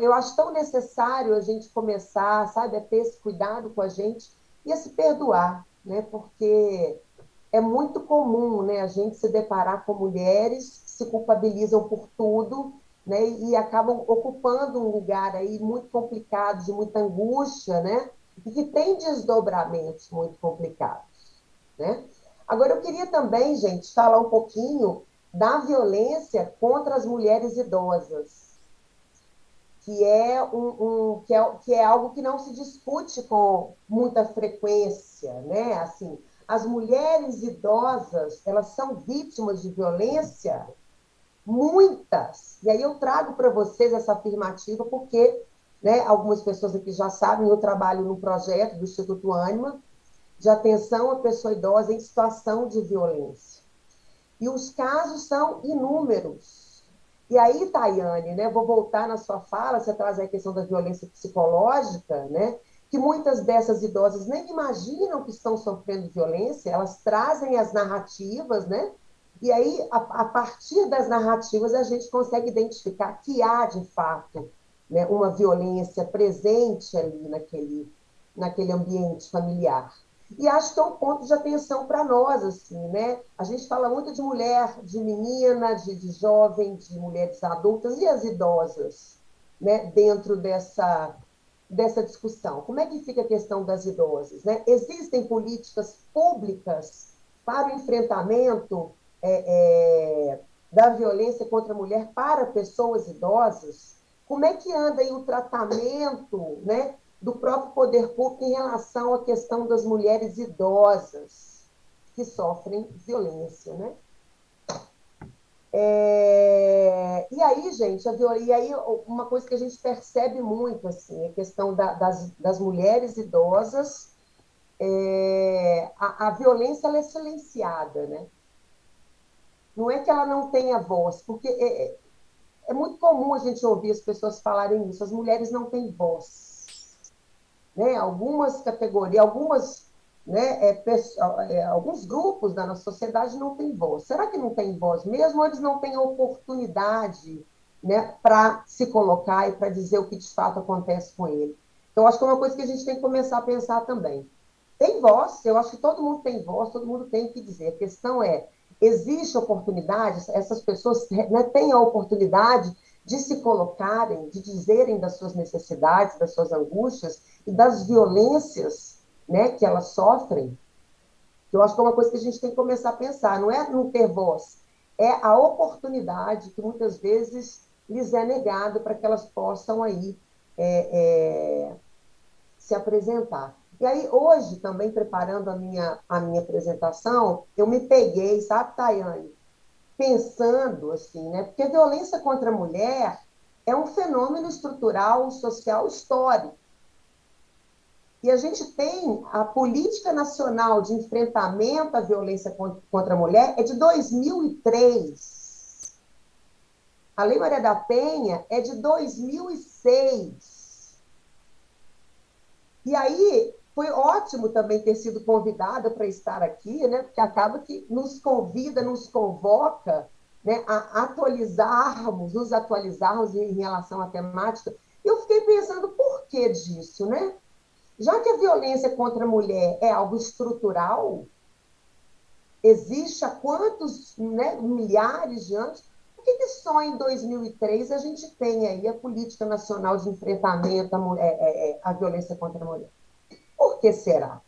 eu acho tão necessário a gente começar, sabe, a ter esse cuidado com a gente e a se perdoar, né? Porque é muito comum, né, a gente se deparar com mulheres que se culpabilizam por tudo, né, e acabam ocupando um lugar aí muito complicado, de muita angústia, né, e que tem desdobramentos muito complicados, né? Agora, eu queria também, gente, falar um pouquinho da violência contra as mulheres idosas, que é algo que não se discute com muita frequência, né? Assim, as mulheres idosas, elas são vítimas de violência, muitas. E aí eu trago para vocês essa afirmativa porque, né, algumas pessoas aqui já sabem, eu trabalho no projeto do Instituto Ânima, de atenção à pessoa idosa em situação de violência. E os casos são inúmeros. E aí, Tayane, né, vou voltar na sua fala, você traz a questão da violência psicológica, né, que muitas dessas idosas nem imaginam que estão sofrendo violência, elas trazem as narrativas, né, e aí, a partir das narrativas, a gente consegue identificar que há, de fato, né, uma violência presente ali naquele ambiente familiar. E acho que é um ponto de atenção para nós, assim, né? A gente fala muito de mulher, de menina, de jovem, de mulheres adultas e as idosas, né? Dentro dessa discussão. Como é que fica a questão das idosas, né? Existem políticas públicas para o enfrentamento da violência contra a mulher para pessoas idosas? Como é que anda aí o tratamento, né, do próprio poder público em relação à questão das mulheres idosas que sofrem violência, né? E aí, gente, e aí uma coisa que a gente percebe muito, assim, a questão das mulheres idosas, a violência ela é silenciada, né? Não é que ela não tenha voz, porque é muito comum a gente ouvir as pessoas falarem isso, as mulheres não têm voz, né? Algumas categorias, né, alguns grupos da nossa sociedade não têm voz. Será que não tem voz mesmo? Ou eles não têm oportunidade, né, para se colocar e para dizer o que de fato acontece com ele? Então, acho que é uma coisa que a gente tem que começar a pensar também. Tem voz, eu acho que todo mundo tem voz, todo mundo tem o que dizer. A questão é, existe oportunidade, essas pessoas, né, têm a oportunidade de se colocarem, de dizerem das suas necessidades, das suas angústias e das violências, né, que elas sofrem. Eu acho que é uma coisa que a gente tem que começar a pensar. Não é não ter voz, é a oportunidade que muitas vezes lhes é negado para que elas possam aí é, é, se apresentar. E aí, hoje, também preparando a minha apresentação, eu me peguei, sabe, Tayane, pensando assim, né? Porque a violência contra a mulher é um fenômeno estrutural, social, histórico. E a gente tem a Política Nacional de Enfrentamento à Violência contra a Mulher, é de 2003. A Lei Maria da Penha é de 2006. E aí, foi ótimo também ter sido convidada para estar aqui, né? Porque acaba que nos convida, nos convoca, né, a nos atualizarmos em relação à temática. E eu fiquei pensando, por que disso, né? Já que a violência contra a mulher é algo estrutural, existe há quantos, né, milhares de anos, por que só em 2003 a gente tem aí a Política Nacional de Enfrentamento à Violência contra a Mulher? Por que será?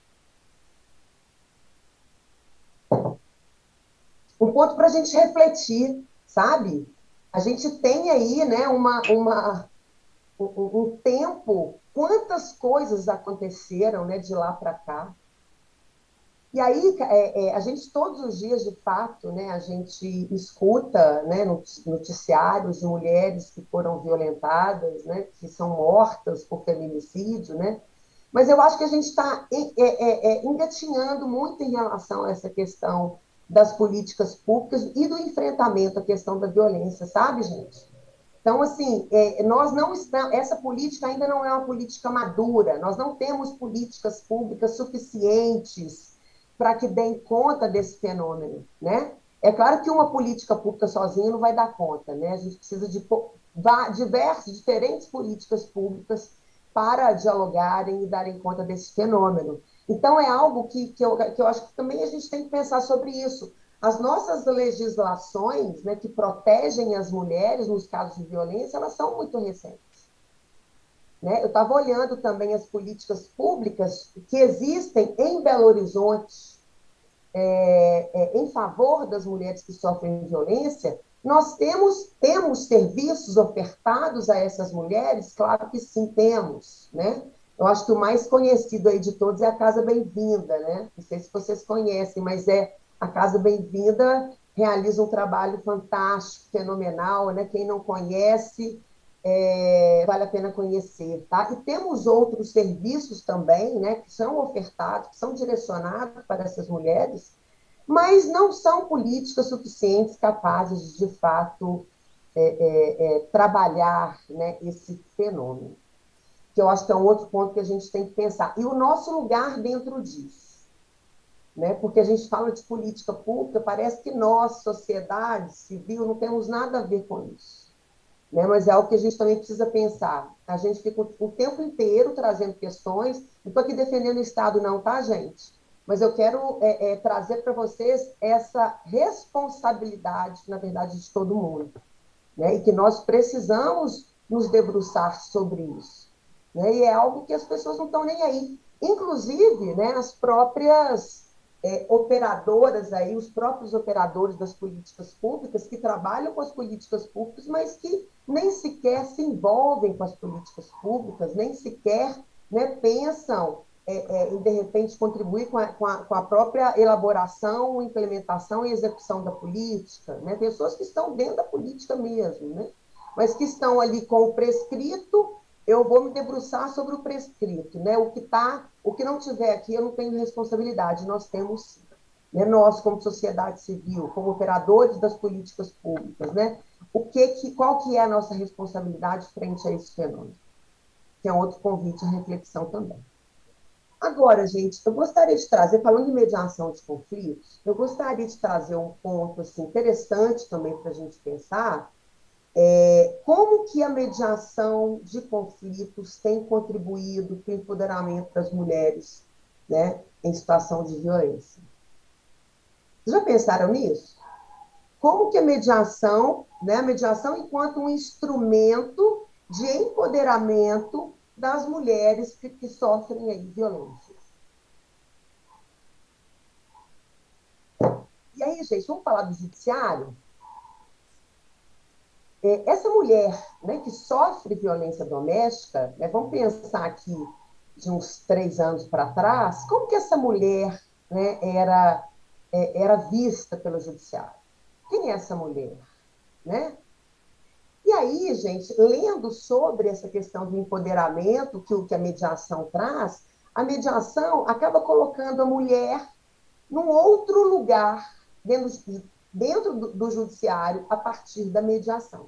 Um ponto para a gente refletir, sabe? A gente tem aí, né, um tempo, quantas coisas aconteceram, né, de lá para cá. E aí, a gente todos os dias, de fato, né, a gente escuta, né, noticiários de mulheres que foram violentadas, né, que são mortas por feminicídio, né? Mas eu acho que a gente está engatinhando muito em relação a essa questão das políticas públicas e do enfrentamento à questão da violência, sabe, gente? Então, assim, nós não estamos, essa política ainda não é uma política madura, nós não temos políticas públicas suficientes para que deem conta desse fenômeno, né? É claro que uma política pública sozinha não vai dar conta, né? A gente precisa de diferentes políticas públicas para dialogarem e darem conta desse fenômeno. Então, é algo que eu acho que também a gente tem que pensar sobre isso. As nossas legislações, né, que protegem as mulheres nos casos de violência, elas são muito recentes. Né? Eu estava olhando também as políticas públicas que existem em Belo Horizonte em favor das mulheres que sofrem violência. Nós temos serviços ofertados a essas mulheres? Claro que sim, temos. Né? Eu acho que o mais conhecido aí de todos é a Casa Bem-vinda. Né? Não sei se vocês conhecem, mas a Casa Bem-vinda realiza um trabalho fantástico, fenomenal. Né? Quem não conhece, vale a pena conhecer. Tá? E temos outros serviços também, né, que são ofertados, que são direcionados para essas mulheres, mas não são políticas suficientes capazes de fato, trabalhar, né, esse fenômeno, que eu acho que é um outro ponto que a gente tem que pensar. E o nosso lugar dentro disso. Né? Porque a gente fala de política pública, parece que nós, sociedade civil, não temos nada a ver com isso. Né? Mas é algo que a gente também precisa pensar. A gente fica o tempo inteiro trazendo questões, não estou aqui defendendo o Estado não, tá, gente? Mas eu quero trazer para vocês essa responsabilidade, na verdade, de todo mundo. Né? E que nós precisamos nos debruçar sobre isso. Né? E é algo que as pessoas não estão nem aí. Inclusive, né, as próprias operadoras aí, os próprios operadores das políticas públicas que trabalham com as políticas públicas, mas que nem sequer se envolvem com as políticas públicas, nem sequer, né, pensam em, de repente, contribuir com a própria elaboração, implementação e execução da política. Né? Pessoas que estão dentro da política mesmo, né? Mas que estão ali com o prescrito. Eu vou me debruçar sobre o prescrito, né? O que não tiver aqui, eu não tenho responsabilidade. Nós temos, né? Nós, como sociedade civil, como operadores das políticas públicas, né? Qual que é a nossa responsabilidade frente a esse fenômeno? Que é outro convite à reflexão também. Agora, gente, eu gostaria de trazer, falando de mediação de conflitos, eu gostaria de trazer um ponto assim, interessante também para a gente pensar. Como que a mediação de conflitos tem contribuído para o empoderamento das mulheres, né, em situação de violência? Vocês já pensaram nisso? Como que a mediação enquanto um instrumento de empoderamento das mulheres que sofrem aí violência? E aí, gente, vamos falar do judiciário? essa mulher, né, que sofre violência doméstica, né, vamos pensar aqui de uns 3 anos para trás, como que essa mulher, né, era vista pelo judiciário? Quem é essa mulher? Né? E aí, gente, lendo sobre essa questão do empoderamento que a mediação traz, a mediação acaba colocando a mulher num outro lugar dentro do judiciário a partir da mediação.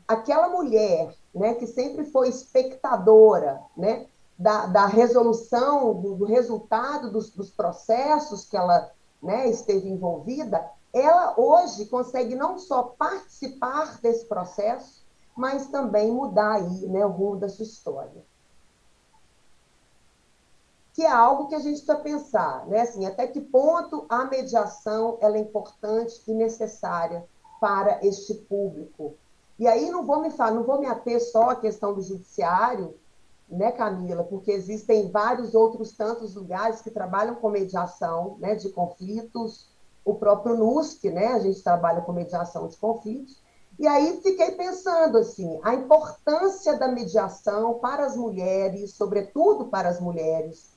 Aquela mulher, né, que sempre foi espectadora, né, da resolução, do resultado dos processos que ela, né, esteve envolvida, ela hoje consegue não só participar desse processo, mas também mudar aí, né, o rumo da sua história. Que é algo que a gente precisa pensar, né? Assim, até que ponto a mediação ela é importante e necessária para este público. E aí não vou me ater só à questão do judiciário, né, Camila? Porque existem vários outros tantos lugares que trabalham com mediação, né, de conflitos. O próprio NUSC, né? A gente trabalha com mediação de conflitos. E aí fiquei pensando assim, a importância da mediação para as mulheres, sobretudo para as mulheres,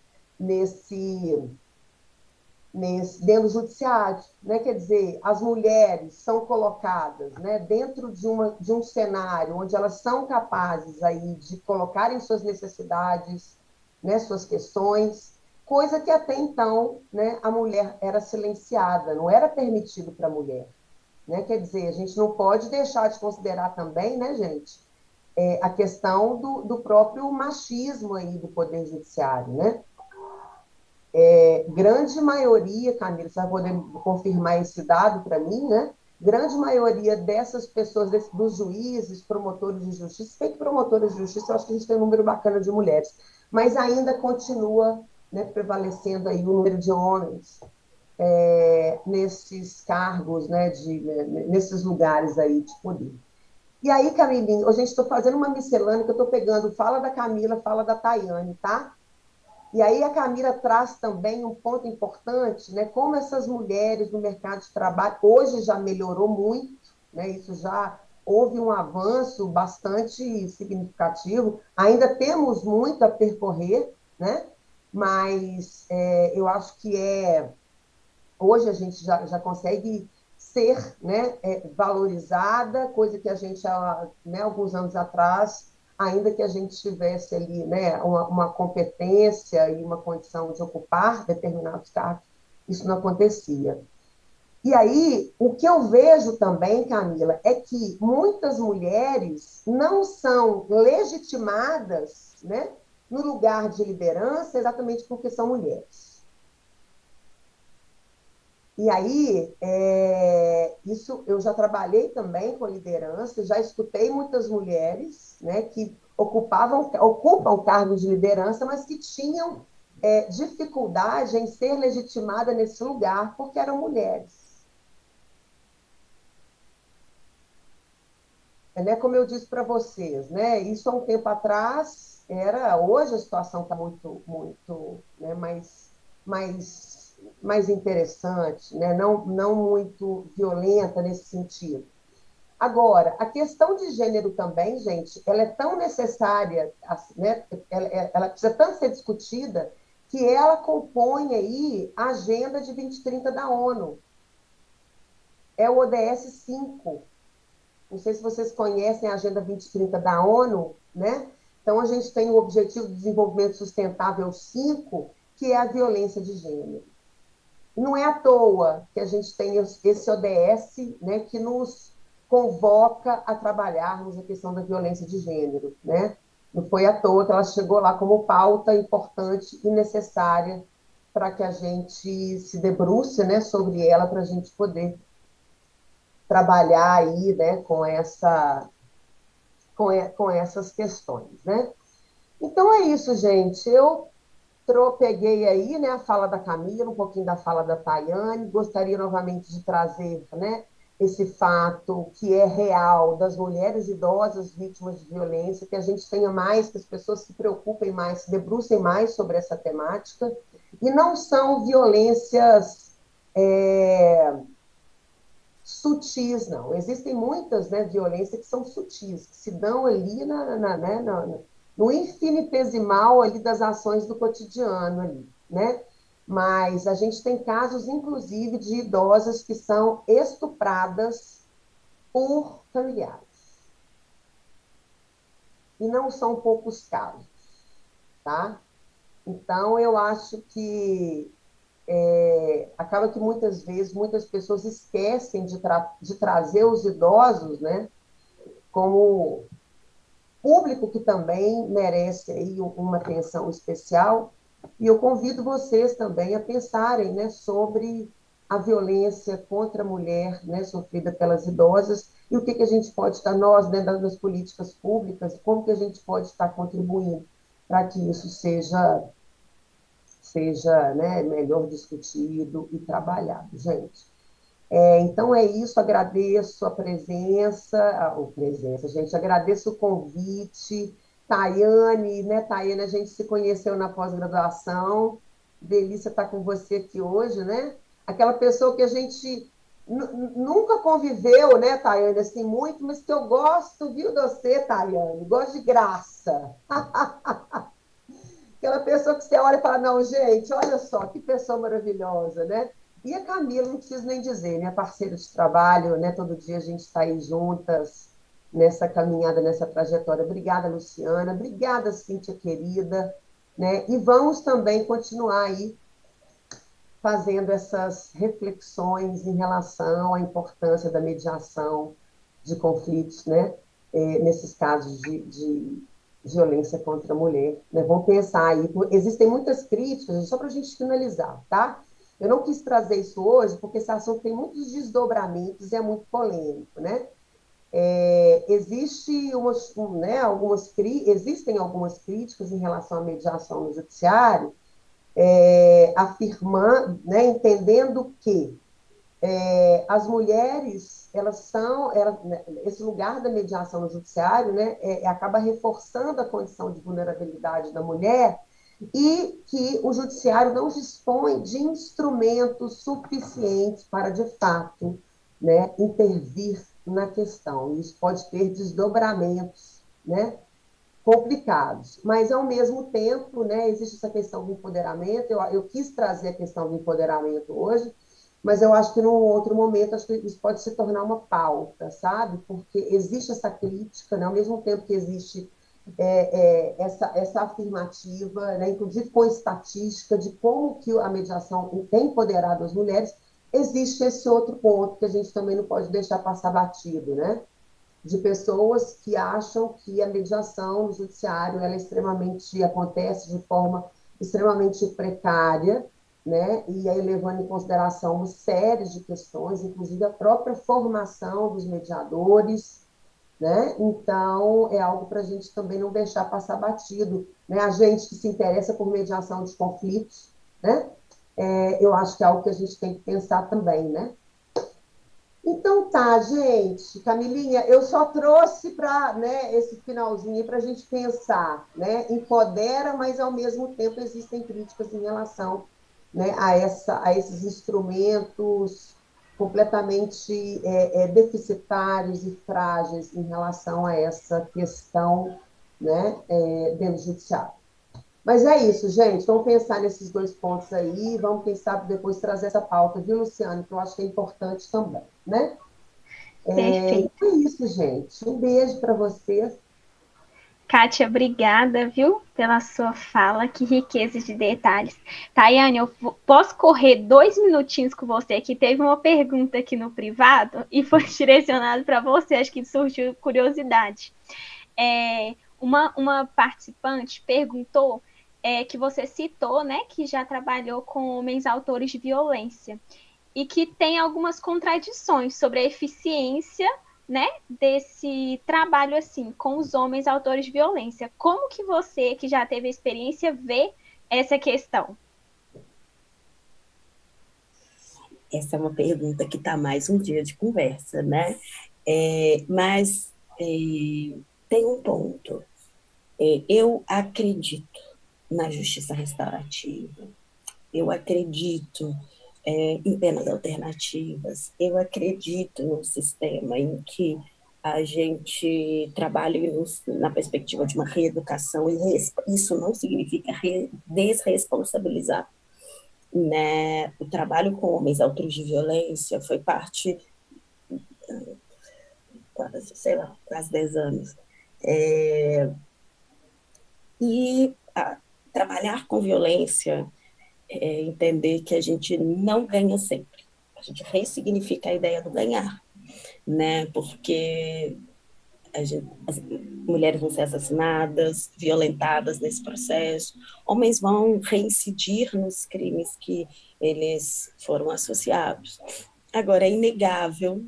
dentro do judiciário, né? Quer dizer, as mulheres são colocadas, né, dentro de um cenário onde elas são capazes aí de colocarem suas necessidades, né, suas questões, coisa que até então, né, a mulher era silenciada, não era permitido para a mulher. Né? Quer dizer, a gente não pode deixar de considerar também, né, gente, a questão do próprio machismo aí do Poder Judiciário, né? Grande maioria, Camila, você vai poder confirmar esse dado para mim, né? Grande maioria dessas pessoas, dos juízes, promotores de justiça, bem que promotores de justiça, eu acho que a gente tem um número bacana de mulheres, mas ainda continua, né, prevalecendo aí o número de homens nesses cargos, né, nesses lugares aí de poder. E aí, Camilinha, a gente está fazendo uma miscelânea que eu estou pegando, fala da Camila, fala da Tayane, tá? E aí a Camila traz também um ponto importante, né? Como essas mulheres no mercado de trabalho, hoje já melhorou muito, né? Isso já houve um avanço bastante significativo, ainda temos muito a percorrer, né? Mas eu acho que hoje a gente já consegue ser, né, valorizada, coisa que a gente, né, alguns anos atrás, ainda que a gente tivesse ali, né, uma competência e uma condição de ocupar determinados cargos, isso não acontecia. E aí, o que eu vejo também, Camila, é que muitas mulheres não são legitimadas, né, no lugar de liderança exatamente porque são mulheres. E aí, isso eu já trabalhei também com liderança, já escutei muitas mulheres, né, que ocupam cargos de liderança, mas que tinham dificuldade em ser legitimada nesse lugar porque eram mulheres. Né, como eu disse para vocês, né, isso há um tempo atrás hoje a situação está muito, muito, né, mais interessante, né? Não muito violenta nesse sentido. Agora, a questão de gênero também, gente, ela é tão necessária, né? Ela precisa tanto ser discutida que ela compõe aí a Agenda de 2030 da ONU. É o ODS 5. Não sei se vocês conhecem a Agenda 2030 da ONU, né? Então, a gente tem o Objetivo de Desenvolvimento Sustentável 5, que é a violência de gênero. Não é à toa que a gente tem esse ODS, né, que nos convoca a trabalharmos a questão da violência de gênero. Né? Não foi à toa que ela chegou lá como pauta importante e necessária para que a gente se debruce, né, sobre ela, para a gente poder trabalhar aí, né, com essas questões. Né? Então é isso, gente. Eu peguei aí, né, a fala da Camila, um pouquinho da fala da Tayane, gostaria novamente de trazer, né, esse fato que é real das mulheres idosas vítimas de violência, que a gente tenha mais, que as pessoas se preocupem mais, se debrucem mais sobre essa temática, e não são violências sutis, não. Existem muitas, né, violências que são sutis, que se dão ali né, no infinitesimal ali das ações do cotidiano ali, né? Mas a gente tem casos, inclusive, de idosas que são estupradas por familiares. E não são poucos casos, tá? Então, eu acho que acaba que muitas vezes muitas pessoas esquecem de trazer os idosos, né, como público que também merece aí uma atenção especial. E eu convido vocês também a pensarem, né, sobre a violência contra a mulher, né, sofrida pelas idosas, e o que que a gente pode estar, nós, dentro das políticas públicas, como que a gente pode estar contribuindo para que isso seja, né, melhor discutido e trabalhado, gente. Então é isso, agradeço a presença, gente, agradeço o convite. Tayane, né, Tayane, a gente se conheceu na pós-graduação, delícia estar com você aqui hoje, né? Aquela pessoa que a gente nunca conviveu, né, Tayane, assim, muito, mas que eu gosto, viu, de você, Tayane, gosto de graça. Aquela pessoa que você olha e fala, não, gente, olha só, que pessoa maravilhosa, né? E a Camila, não preciso nem dizer, minha parceira de trabalho, né? Todo dia a gente está aí juntas nessa caminhada, nessa trajetória. Obrigada, Luciana. Obrigada, Cíntia, querida. Né? E vamos também continuar aí fazendo essas reflexões em relação à importância da mediação de conflitos, né? Nesses casos de violência contra a mulher. Né? Vamos pensar aí, existem muitas críticas, só para a gente finalizar, tá? Eu não quis trazer isso hoje, porque esse assunto tem muitos desdobramentos e é muito polêmico, né? Existem algumas críticas em relação à mediação no judiciário, afirmando, né, entendendo que as mulheres, esse lugar da mediação no judiciário, né, acaba reforçando a condição de vulnerabilidade da mulher e que o judiciário não dispõe de instrumentos suficientes para, de fato, né, intervir na questão. Isso pode ter desdobramentos, né, complicados, mas ao mesmo tempo, né, existe essa questão do empoderamento. Eu quis trazer a questão do empoderamento hoje, mas eu acho que num outro momento acho que isso pode se tornar uma pauta, sabe? Porque existe essa crítica, né, ao mesmo tempo que existe essa afirmativa, né, inclusive com estatística de como que a mediação tem empoderado as mulheres, existe esse outro ponto que a gente também não pode deixar passar batido, né? De pessoas que acham que a mediação no judiciário ela acontece de forma extremamente precária, né? E aí levando em consideração uma série de questões, inclusive a própria formação dos mediadores, né? Então é algo para a gente também não deixar passar batido, né? A gente que se interessa por mediação de conflitos, né? Eu acho que é algo que a gente tem que pensar também, né? Então tá, gente. Camilinha, eu só trouxe para, né, esse finalzinho para a gente pensar, né? Empodera, mas ao mesmo tempo existem críticas em relação, né, a esses instrumentos completamente deficitários e frágeis em relação a essa questão, né, dentro do judiciário. Mas é isso, gente. Vamos pensar nesses dois pontos aí. Vamos, quem sabe, depois trazer essa pauta, viu, Luciano? Que eu acho que é importante também, né? Perfeito. É isso, gente. Um beijo para vocês. Kátia, obrigada, viu, pela sua fala, que riqueza de detalhes. Tayane, eu posso correr 2 minutinhos com você, que teve uma pergunta aqui no privado e foi direcionado para você, acho que surgiu curiosidade. Uma participante perguntou que você citou, né, que já trabalhou com homens autores de violência e que tem algumas contradições sobre a eficiência, né, desse trabalho assim com os homens autores de violência. Como que você, que já teve a experiência, vê essa questão? Essa é uma pergunta que está mais um dia de conversa, né? Mas tem um ponto. Eu acredito na justiça restaurativa. Eu acredito em penas alternativas. Eu acredito num sistema em que a gente trabalhe na perspectiva de uma reeducação, e isso não significa desresponsabilizar, né? O trabalho com homens autores de violência foi parte, quase, sei lá, quase 10 anos. E trabalhar com violência é entender que a gente não ganha sempre. A gente ressignifica a ideia do ganhar, né? Porque as mulheres vão ser assassinadas, violentadas nesse processo, homens vão reincidir nos crimes que eles foram associados. Agora, é inegável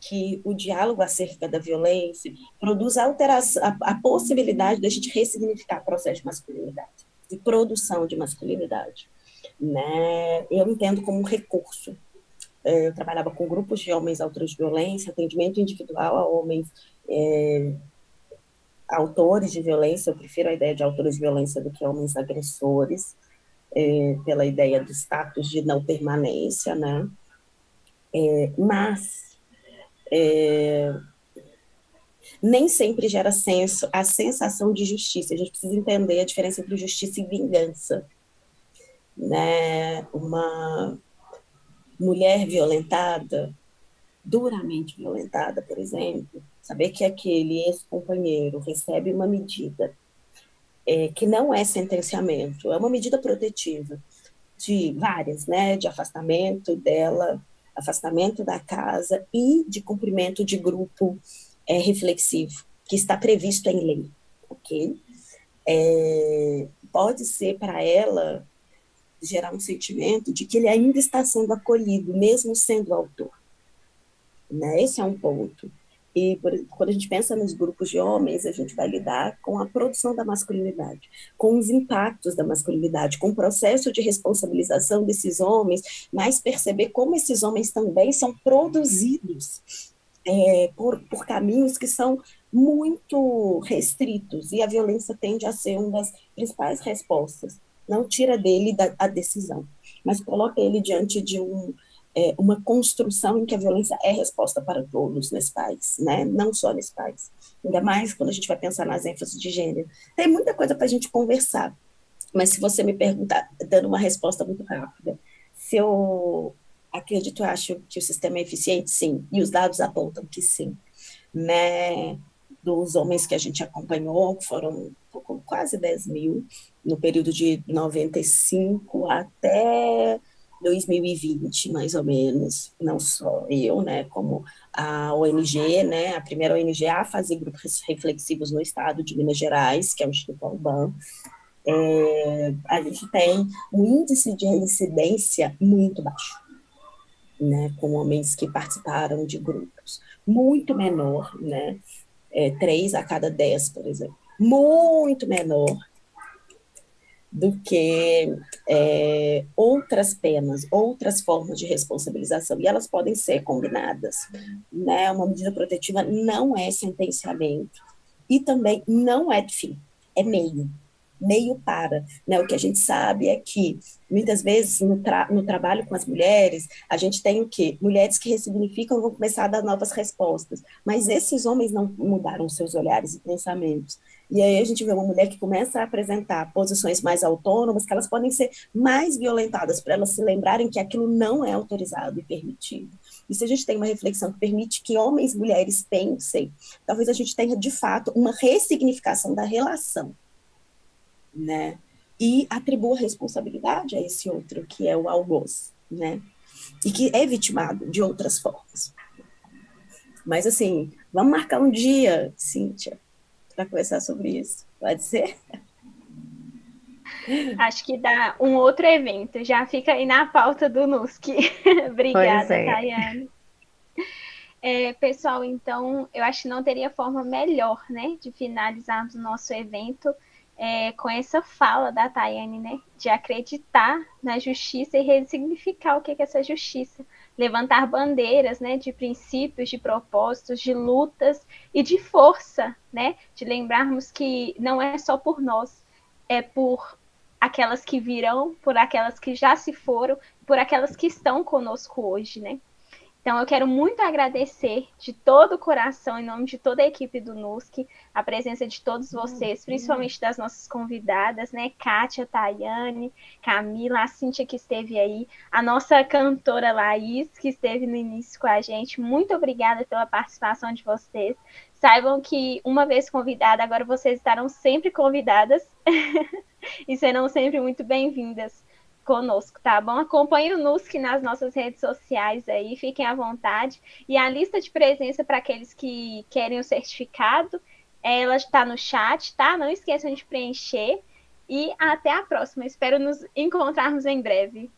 que o diálogo acerca da violência produz a possibilidade de a gente ressignificar o processo de masculinidade, de produção de masculinidade, né? Eu entendo como um recurso. Eu trabalhava com grupos de homens autores de violência, atendimento individual a homens autores de violência. Eu prefiro a ideia de autores de violência do que homens agressores, pela ideia do status de não permanência, né? Mas nem sempre gera a sensação de justiça. A gente precisa entender a diferença entre justiça e vingança, né? Uma mulher violentada, duramente violentada, por exemplo, saber que aquele ex-companheiro recebe uma medida que não é sentenciamento, é uma medida protetiva, de várias, né, de afastamento dela, afastamento da casa e de cumprimento de grupo reflexivo, que está previsto em lei, ok? Pode ser para ela gerar um sentimento de que ele ainda está sendo acolhido, mesmo sendo autor, né? Esse é um ponto. E quando a gente pensa nos grupos de homens, a gente vai lidar com a produção da masculinidade, com os impactos da masculinidade, com o processo de responsabilização desses homens, mas perceber como esses homens também são produzidos por caminhos que são muito restritos, e a violência tende a ser uma das principais respostas. Não tira dele a decisão, mas coloca ele diante de uma construção em que a violência é resposta para todos nesse país, né? Não só nesse país. Ainda mais quando a gente vai pensar nas ênfases de gênero. Tem muita coisa para a gente conversar, mas se você me perguntar, dando uma resposta muito rápida, se eu acredito, eu acho que o sistema é eficiente, sim, e os dados apontam que sim, né? Dos homens que a gente acompanhou, que foram quase 10 mil, no período de 95 até 2020, mais ou menos, não só eu, né, como a ONG, né, a primeira ONG a fazer grupos reflexivos no estado de Minas Gerais, que é o Instituto Alban. A gente tem um índice de reincidência muito baixo, né, com homens que participaram de grupos, muito menor, né, 3 a cada 10, por exemplo, muito menor do que outras penas, outras formas de responsabilização, e elas podem ser combinadas, né? Uma medida protetiva não é sentenciamento, e também não é fim, é meio para, né? O que a gente sabe é que, muitas vezes, no trabalho com as mulheres, a gente tem o quê? Mulheres que ressignificam vão começar a dar novas respostas, mas esses homens não mudaram seus olhares e pensamentos. E aí a gente vê uma mulher que começa a apresentar posições mais autônomas, que elas podem ser mais violentadas, para elas se lembrarem que aquilo não é autorizado e permitido. E se a gente tem uma reflexão que permite que homens e mulheres pensem, talvez a gente tenha, de fato, uma ressignificação da relação, né? E atribua responsabilidade a esse outro, que é o algoz, né? E que é vitimado de outras formas. Mas, assim, vamos marcar um dia, Cíntia, para conversar sobre isso. Pode ser? Acho que dá um outro evento. Já fica aí na pauta do NUSC. Obrigada, Tayane. Pessoal, então, eu acho que não teria forma melhor, né, de finalizarmos o nosso evento com essa fala da Tayane, né, de acreditar na justiça e ressignificar o que é essa justiça. Levantar bandeiras, né, de princípios, de propósitos, de lutas e de força, né, de lembrarmos que não é só por nós, é por aquelas que virão, por aquelas que já se foram, por aquelas que estão conosco hoje, né? Então, eu quero muito agradecer de todo o coração, em nome de toda a equipe do NUSC, a presença de todos vocês, principalmente das nossas convidadas, né? Kátia, Tayane, Camila, a Cíntia que esteve aí, a nossa cantora Laís, que esteve no início com a gente. Muito obrigada pela participação de vocês. Saibam que, uma vez convidada, agora vocês estarão sempre convidadas e serão sempre muito bem-vindas conosco, tá bom? Acompanhe o NUSC nas nossas redes sociais aí, fiquem à vontade. E a lista de presença para aqueles que querem o certificado, ela está no chat, tá? Não esqueçam de preencher. E até a próxima. Espero nos encontrarmos em breve.